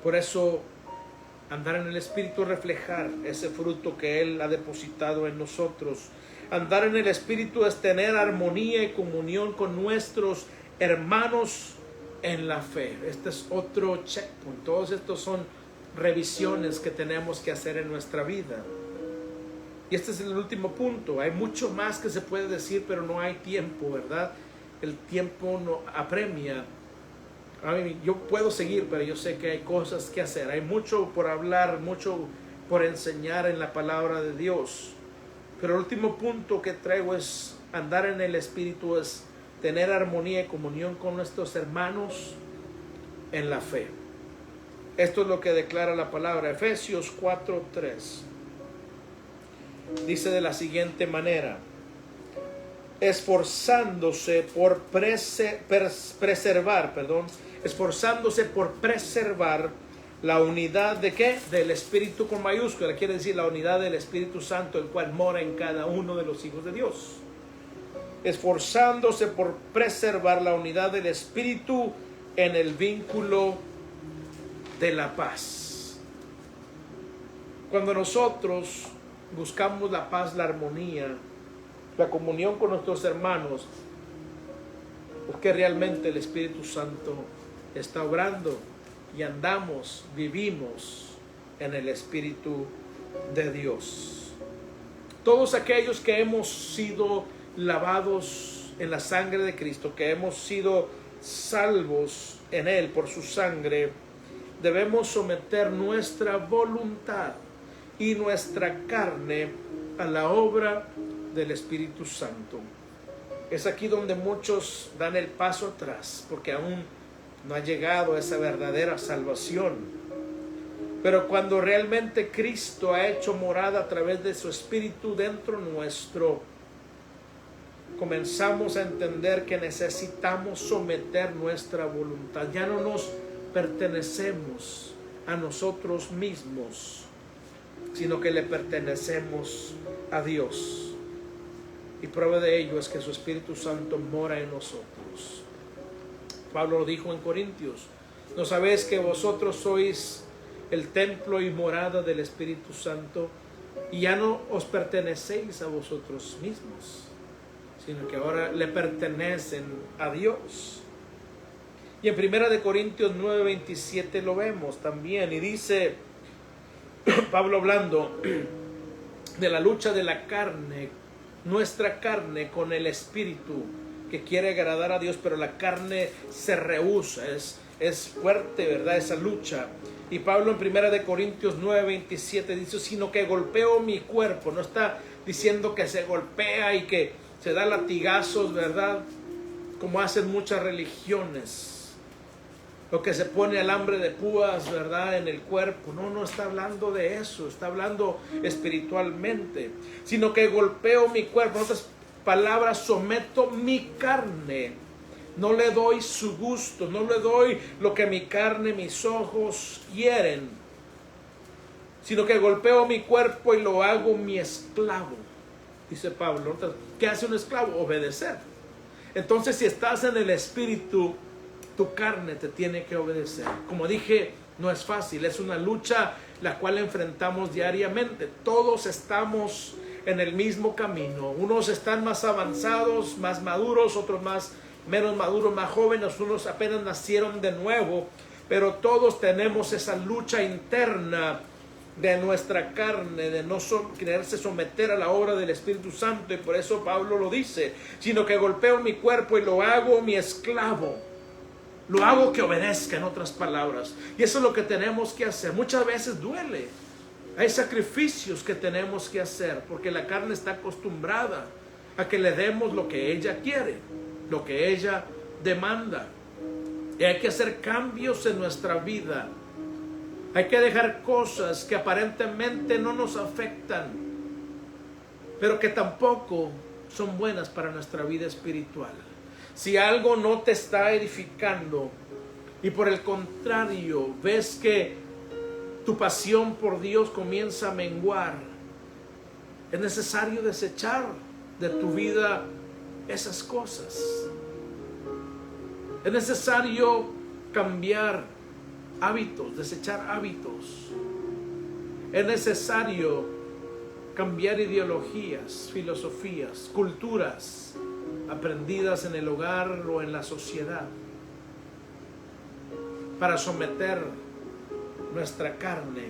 Por eso, andar en el Espíritu, reflejar ese fruto que Él ha depositado en nosotros. Andar en el Espíritu es tener armonía y comunión con nuestros hermanos en la fe. Este es otro checkpoint. Todos estos son revisiones que tenemos que hacer en nuestra vida. Y este es el último punto. Hay mucho más que se puede decir, pero no hay tiempo, ¿verdad? El tiempo no apremia. Yo puedo seguir, pero yo sé que hay cosas que hacer. Hay mucho por hablar, mucho por enseñar en la palabra de Dios. Pero el último punto que traigo es: andar en el Espíritu es tener armonía y comunión con nuestros hermanos en la fe. Esto es lo que declara la palabra. Efesios 4:3 dice de la siguiente manera: esforzándose por preservar la unidad de ¿qué? Del Espíritu con mayúscula, quiere decir la unidad del Espíritu Santo, el cual mora en cada uno de los hijos de Dios. Esforzándose por preservar la unidad del Espíritu en el vínculo de la paz. Cuando nosotros buscamos la paz, la armonía, la comunión con nuestros hermanos, porque realmente el Espíritu Santo está obrando y andamos, vivimos en el Espíritu de Dios. Todos aquellos que hemos sido lavados en la sangre de Cristo, que hemos sido salvos en Él por su sangre, debemos someter nuestra voluntad y nuestra carne a la obra del Espíritu Santo. Es aquí donde muchos dan el paso atrás, porque aún no ha llegado a esa verdadera salvación. Pero cuando realmente Cristo ha hecho morada a través de su Espíritu dentro nuestro, comenzamos a entender que necesitamos someter nuestra voluntad. Ya no nos pertenecemos a nosotros mismos, sino que le pertenecemos a Dios. Y prueba de ello es que su Espíritu Santo mora en nosotros. Pablo lo dijo en Corintios: ¿no sabéis que vosotros sois el templo y morada del Espíritu Santo, y ya no os pertenecéis a vosotros mismos? sino que ahora le pertenecen a Dios. Y en 1 Corintios 9:27 lo vemos también, y dice Pablo hablando de la lucha de la carne, nuestra carne con el espíritu, que quiere agradar a Dios, pero la carne se rehúsa, es fuerte, ¿verdad? Esa lucha. Y Pablo en 1 Corintios 9:27 dice, sino que golpeo mi cuerpo. No está diciendo que se golpea y que se da latigazos, ¿verdad? Como hacen muchas religiones, o que se pone alambre de púas, ¿verdad?, en el cuerpo. No está hablando de eso, está hablando espiritualmente. Sino que golpeo mi cuerpo, en otras palabras, someto mi carne. No le doy su gusto, no le doy lo que mi carne, mis ojos quieren, sino que golpeo mi cuerpo y lo hago mi esclavo. Dice Pablo, ¿qué hace un esclavo? Obedecer. Entonces, si estás en el espíritu, tu carne te tiene que obedecer. Como dije, no es fácil, es una lucha la cual enfrentamos diariamente. Todos estamos en el mismo camino. Unos están más avanzados, más maduros, otros menos maduros, más jóvenes, unos apenas nacieron de nuevo, pero todos tenemos esa lucha interna de nuestra carne, de no quererse someter a la obra del Espíritu Santo. Y por eso Pablo lo dice, sino que golpeo mi cuerpo y lo hago mi esclavo. Lo hago que obedezca, en otras palabras. Y eso es lo que tenemos que hacer. Muchas veces duele. Hay sacrificios que tenemos que hacer, porque la carne está acostumbrada a que le demos lo que ella quiere, lo que ella demanda. Y hay que hacer cambios en nuestra vida. Hay que dejar cosas que aparentemente no nos afectan, pero que tampoco son buenas para nuestra vida espiritual. Si algo no te está edificando y por el contrario ves que tu pasión por Dios comienza a menguar, es necesario desechar de tu vida esas cosas. Es necesario cambiar hábitos, desechar hábitos. Es necesario cambiar ideologías, filosofías, culturas aprendidas en el hogar o en la sociedad, para someter nuestra carne,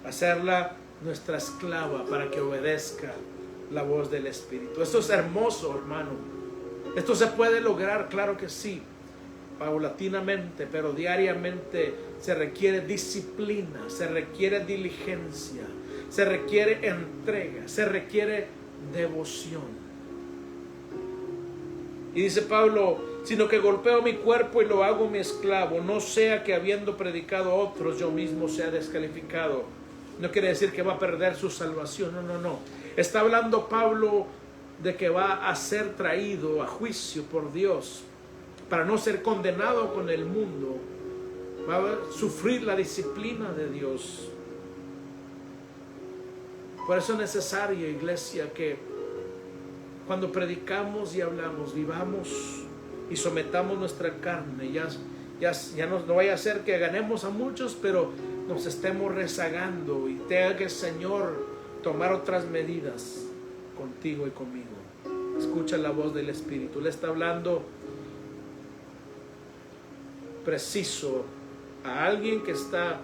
hacerla nuestra esclava, para que obedezca la voz del Espíritu. Esto es hermoso, hermano. Esto se puede lograr, claro que sí, paulatinamente, pero diariamente se requiere disciplina, se requiere diligencia, se requiere entrega, se requiere devoción. Y dice Pablo, sino que golpeo mi cuerpo y lo hago mi esclavo, no sea que habiendo predicado a otros yo mismo sea descalificado. No quiere decir que va a perder su salvación, no. Está hablando Pablo de que va a ser traído a juicio por Dios para no ser condenado con el mundo. Va a sufrir la disciplina de Dios. Por eso es necesario, iglesia, que cuando predicamos y hablamos, vivamos y sometamos nuestra carne. Ya no vaya a ser que ganemos a muchos, pero nos estemos rezagando y tenga que el Señor tomar otras medidas contigo y conmigo. Escucha la voz del Espíritu. Le está hablando preciso a alguien que está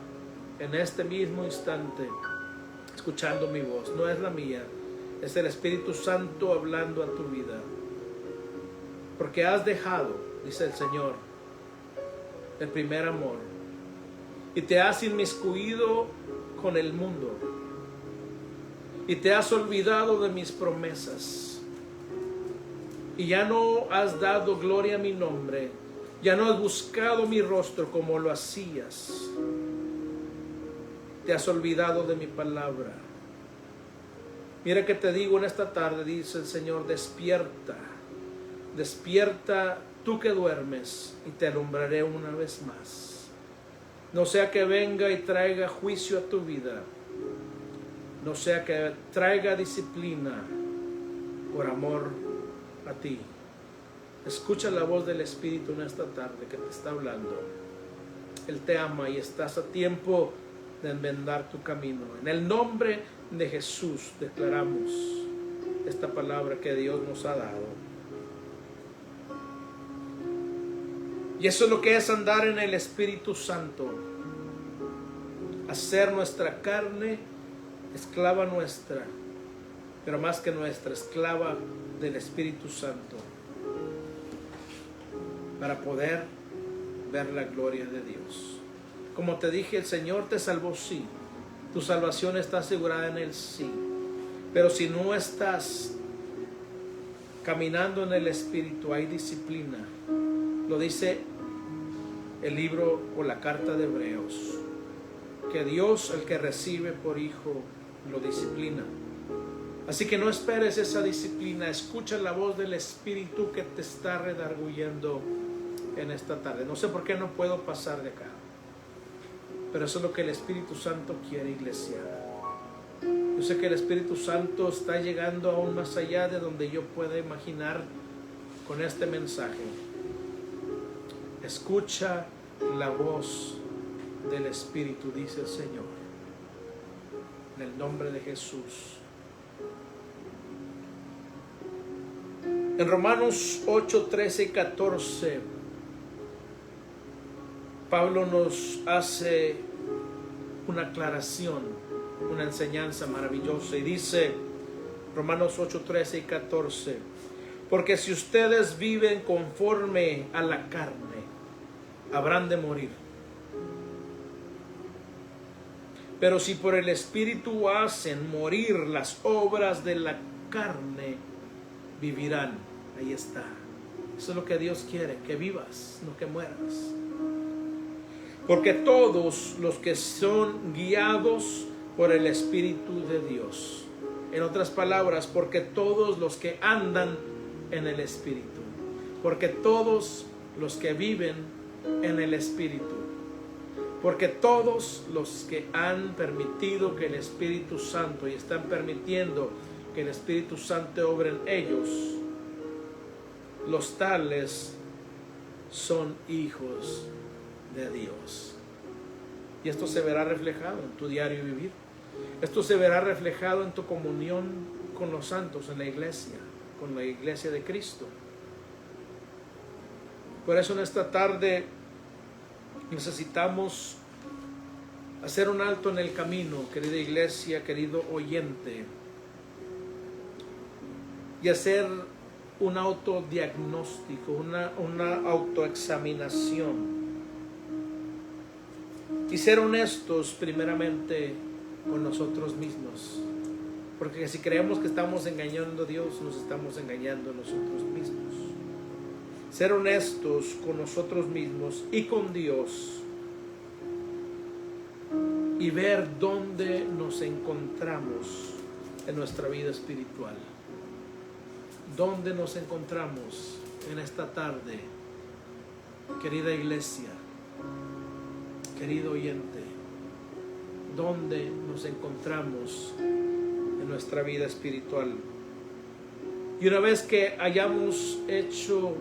en este mismo instante escuchando mi voz. No es la mía, es el Espíritu Santo hablando a tu vida. Porque has dejado, dice el Señor, el primer amor, y te has inmiscuido con el mundo, y te has olvidado de mis promesas, y ya no has dado gloria a mi nombre, ya no has buscado mi rostro como lo hacías, te has olvidado de mi palabra. Mira que te digo en esta tarde, dice el Señor, despierta, despierta tú que duermes y te alumbraré una vez más. No sea que venga y traiga juicio a tu vida, no sea que traiga disciplina por amor a ti. Escucha la voz del Espíritu en esta tarde que te está hablando. Él te ama y estás a tiempo de enmendar tu camino. En el nombre de Jesús declaramos esta palabra que Dios nos ha dado. Y eso es lo que es andar en el Espíritu Santo. Hacer nuestra carne esclava nuestra, pero más que nuestra, esclava del Espíritu Santo, para poder ver la gloria de Dios. Como te dije, el Señor te salvó, sí. Tu salvación está asegurada en Él, sí. Pero si no estás caminando en el Espíritu, hay disciplina. Lo dice el libro o la carta de Hebreos, que Dios, el que recibe por hijo, lo disciplina. Así que no esperes esa disciplina. Escucha la voz del Espíritu que te está redarguyendo en esta tarde. No sé por qué no puedo pasar de acá, pero eso es lo que el Espíritu Santo quiere, iglesia. Yo sé que el Espíritu Santo está llegando aún más allá de donde yo pueda imaginar con este mensaje. Escucha la voz del Espíritu, dice el Señor, en el nombre de Jesús. En Romanos 8, 13 y 14, Pablo nos hace una aclaración, una enseñanza maravillosa, y dice, Romanos 8, 13 y 14, porque si ustedes viven conforme a la carne, habrán de morir. Pero si por el Espíritu hacen morir las obras de la carne, vivirán. Ahí está. Eso es lo que Dios quiere, que vivas, no que mueras. Porque todos los que son guiados por el Espíritu de Dios, en otras palabras, porque todos los que andan en el Espíritu, porque todos los que viven en el Espíritu, porque todos los que han permitido que el Espíritu Santo y están permitiendo que el Espíritu Santo obre en ellos, los tales son hijos de Dios. Y esto se verá reflejado en tu diario vivir. Esto se verá reflejado en tu comunión con los santos en la iglesia, con la iglesia de Cristo. Por eso en esta tarde necesitamos hacer un alto en el camino, querida iglesia, querido oyente, y hacer un autodiagnóstico, una autoexaminación, y ser honestos primeramente con nosotros mismos, porque si creemos que estamos engañando a Dios, nos estamos engañando a nosotros mismos. Ser honestos con nosotros mismos y con Dios, y ver dónde nos encontramos en nuestra vida espiritual. ¿Dónde nos encontramos en esta tarde, querida iglesia, querido oyente? ¿Dónde nos encontramos en nuestra vida espiritual? Y una vez que hayamos hecho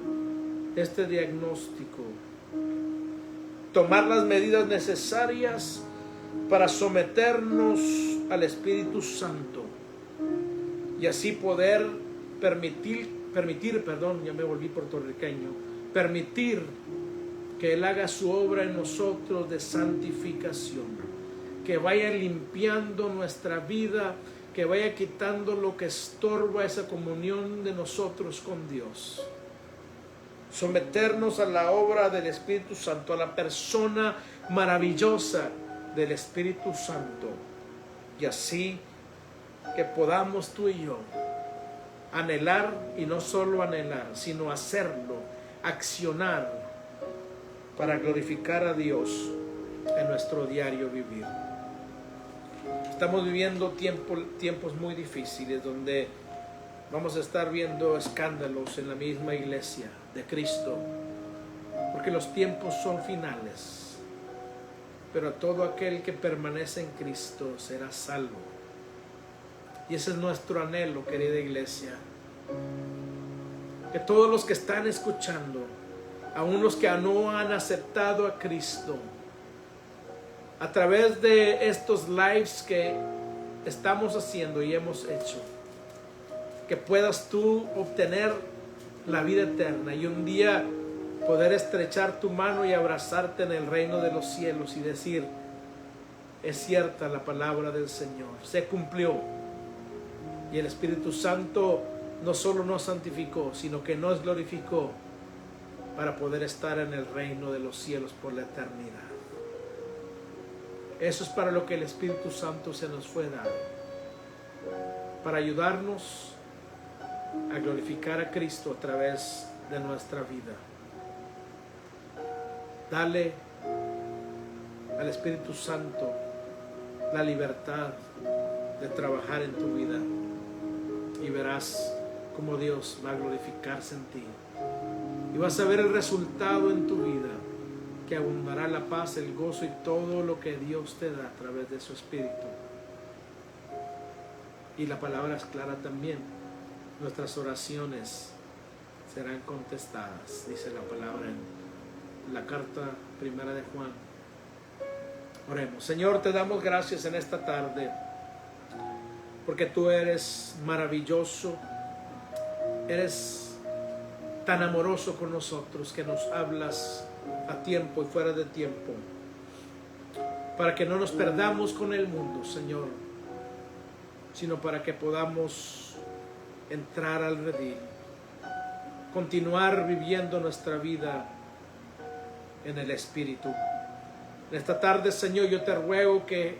este diagnóstico, tomar las medidas necesarias para someternos al Espíritu Santo y así poder permitir, ya me volví puertorriqueño, permitir que Él haga su obra en nosotros de santificación, que vaya limpiando nuestra vida, que vaya quitando lo que estorba esa comunión de nosotros con Dios. Someternos a la obra del Espíritu Santo, a la persona maravillosa del Espíritu Santo, y así que podamos tú y yo anhelar, y no solo anhelar, sino hacerlo, accionar para glorificar a Dios en nuestro diario vivir. Estamos viviendo tiempos muy difíciles, donde vamos a estar viendo escándalos en la misma iglesia de Cristo, porque los tiempos son finales. Pero todo aquel que permanece en Cristo será salvo. Y ese es nuestro anhelo, querida iglesia. Que todos los que están escuchando, aun los que no han aceptado a Cristo, a través de estos lives que estamos haciendo y hemos hecho, que puedas tú obtener la vida eterna y un día poder estrechar tu mano y abrazarte en el reino de los cielos y decir: es cierta la palabra del Señor, se cumplió. Y el Espíritu Santo no solo nos santificó, sino que nos glorificó para poder estar en el reino de los cielos por la eternidad. Eso es para lo que el Espíritu Santo se nos fue dado, para ayudarnos a glorificar a Cristo a través de nuestra vida. Dale al Espíritu Santo la libertad de trabajar en tu vida y verás cómo Dios va a glorificarse en ti y vas a ver el resultado en tu vida, que abundará la paz, el gozo y todo lo que Dios te da a través de su Espíritu. Y la palabra es clara también: nuestras oraciones serán contestadas, dice la palabra en la carta primera de Juan. Oremos. Señor, te damos gracias en esta tarde, porque tú eres maravilloso, eres tan amoroso con nosotros, que nos hablas a tiempo y fuera de tiempo, para que no nos perdamos con el mundo, Señor, sino para que podamos entrar al redil, continuar viviendo nuestra vida en el Espíritu. En esta tarde, Señor, yo te ruego que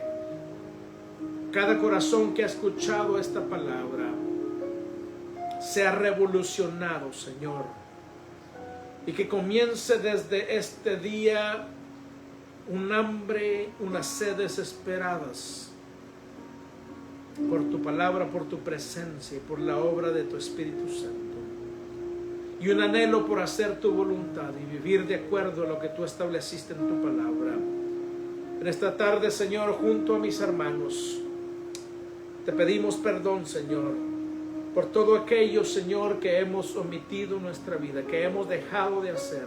cada corazón que ha escuchado esta palabra sea revolucionado, Señor, y que comience desde este día un hambre, unas sed desesperadas por tu palabra, por tu presencia y por la obra de tu Espíritu Santo, y un anhelo por hacer tu voluntad y vivir de acuerdo a lo que tú estableciste en tu palabra. En esta tarde, Señor, junto a mis hermanos, te pedimos perdón, Señor, por todo aquello, Señor, que hemos omitido en nuestra vida, que hemos dejado de hacer,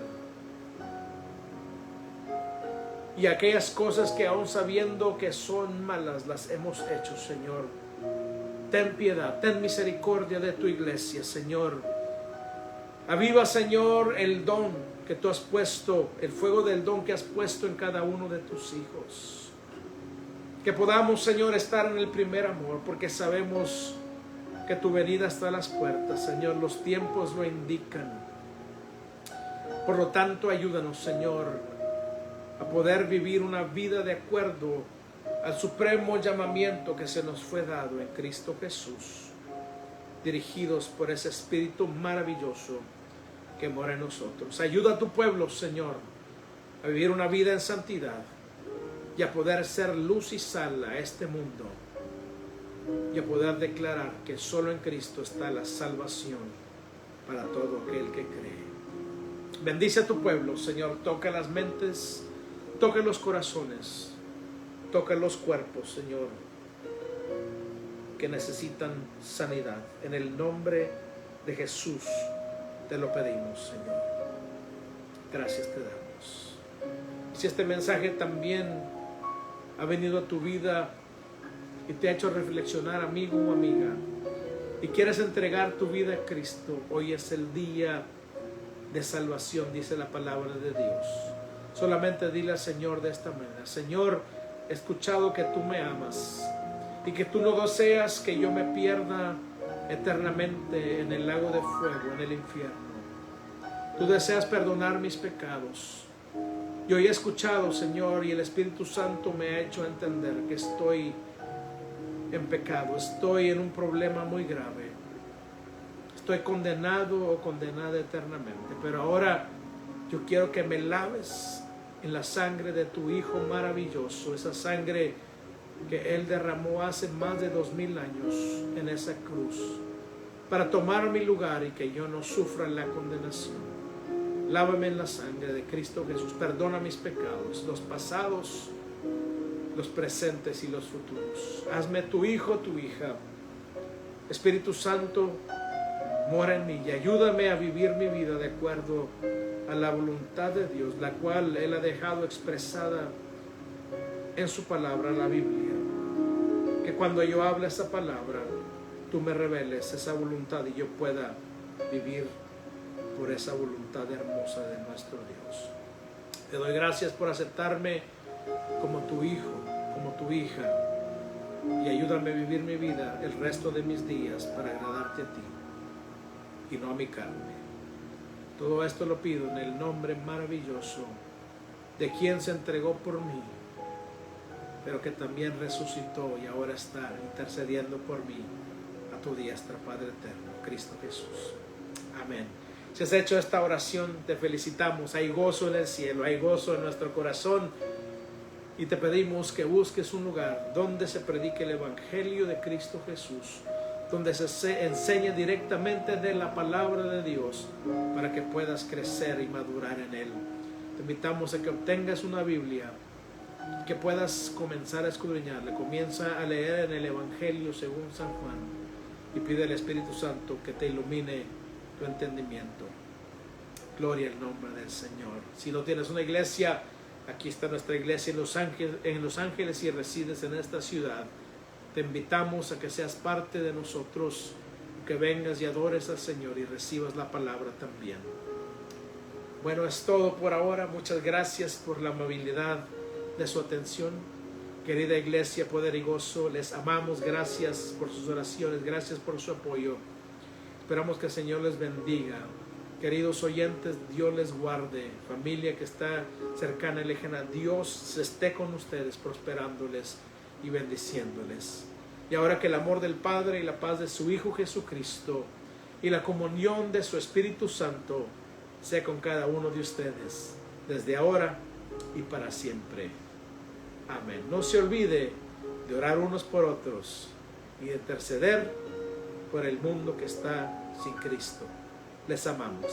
y aquellas cosas que aún sabiendo que son malas las hemos hecho, Señor. Ten piedad, ten misericordia de tu iglesia, Señor. Aviva, Señor, el don que tú has puesto, el fuego del don que has puesto en cada uno de tus hijos. Que podamos, Señor, estar en el primer amor, porque sabemos que tu venida está a las puertas, Señor. Los tiempos lo indican. Por lo tanto, ayúdanos, Señor, a poder vivir una vida de acuerdo al supremo llamamiento que se nos fue dado en Cristo Jesús, dirigidos por ese Espíritu maravilloso que mora en nosotros. Ayuda a tu pueblo, Señor, a vivir una vida en santidad y a poder ser luz y sal a este mundo, y a poder declarar que solo en Cristo está la salvación para todo aquel que cree. Bendice a tu pueblo, Señor. Toca las mentes, toca los corazones, toca los cuerpos, Señor, que necesitan sanidad. En el nombre de Jesús te lo pedimos, Señor. Gracias te damos. Si este mensaje también ha venido a tu vida y te ha hecho reflexionar, amigo o amiga, y quieres entregar tu vida a Cristo, hoy es el día de salvación, dice la palabra de Dios. Solamente dile al Señor de esta manera: Señor, he escuchado que tú me amas y que tú no deseas que yo me pierda eternamente en el lago de fuego, en el infierno. Tú deseas perdonar mis pecados. Yo he escuchado, Señor, y el Espíritu Santo me ha hecho entender que estoy en pecado, estoy en un problema muy grave, estoy condenado o condenada eternamente, pero ahora yo quiero que me laves en la sangre de tu Hijo maravilloso, esa sangre que Él derramó hace más de 2000 años en esa cruz, para tomar mi lugar y que yo no sufra la condenación. Lávame en la sangre de Cristo Jesús, perdona mis pecados, los pasados, los presentes y los futuros. Hazme tu hijo, tu hija. Espíritu Santo, mora en mí y ayúdame a vivir mi vida de acuerdo a la voluntad de Dios, la cual Él ha dejado expresada en su palabra, la Biblia. Que cuando yo hable esa palabra, tú me reveles esa voluntad y yo pueda vivir por esa voluntad hermosa de nuestro Dios. Te doy gracias por aceptarme como tu hijo, como tu hija, y ayúdame a vivir mi vida el resto de mis días para agradarte a ti y no a mi carne. Todo esto lo pido en el nombre maravilloso de quien se entregó por mí, pero que también resucitó y ahora está intercediendo por mí a tu diestra, Padre eterno, Cristo Jesús. Amén. Si has hecho esta oración, te felicitamos. Hay gozo en el cielo, hay gozo en nuestro corazón, y te pedimos que busques un lugar donde se predique el Evangelio de Cristo Jesús, donde se enseñe directamente de la palabra de Dios, para que puedas crecer y madurar en Él. Te invitamos a que obtengas una Biblia, que puedas comenzar a escudriñarla. Comienza a leer en el Evangelio según San Juan y pide al Espíritu Santo que te ilumine tu entendimiento. Gloria al nombre del Señor. Si no tienes una iglesia, aquí está nuestra iglesia en Los Ángeles y resides en esta ciudad. Te invitamos a que seas parte de nosotros, que vengas y adores al Señor y recibas la palabra también. Bueno, es todo por ahora. Muchas gracias por la amabilidad de su atención. Querida iglesia Poder y Gozo, les amamos. Gracias por sus oraciones, gracias por su apoyo. Esperamos que el Señor les bendiga. Queridos oyentes, Dios les guarde. Familia que está cercana y lejana, Dios esté con ustedes, prosperándoles y bendiciéndoles. Y ahora que el amor del Padre y la paz de su Hijo Jesucristo y la comunión de su Espíritu Santo sea con cada uno de ustedes, desde ahora y para siempre. Amén. No se olvide de orar unos por otros y de interceder por el mundo que está sin Cristo. Les amamos.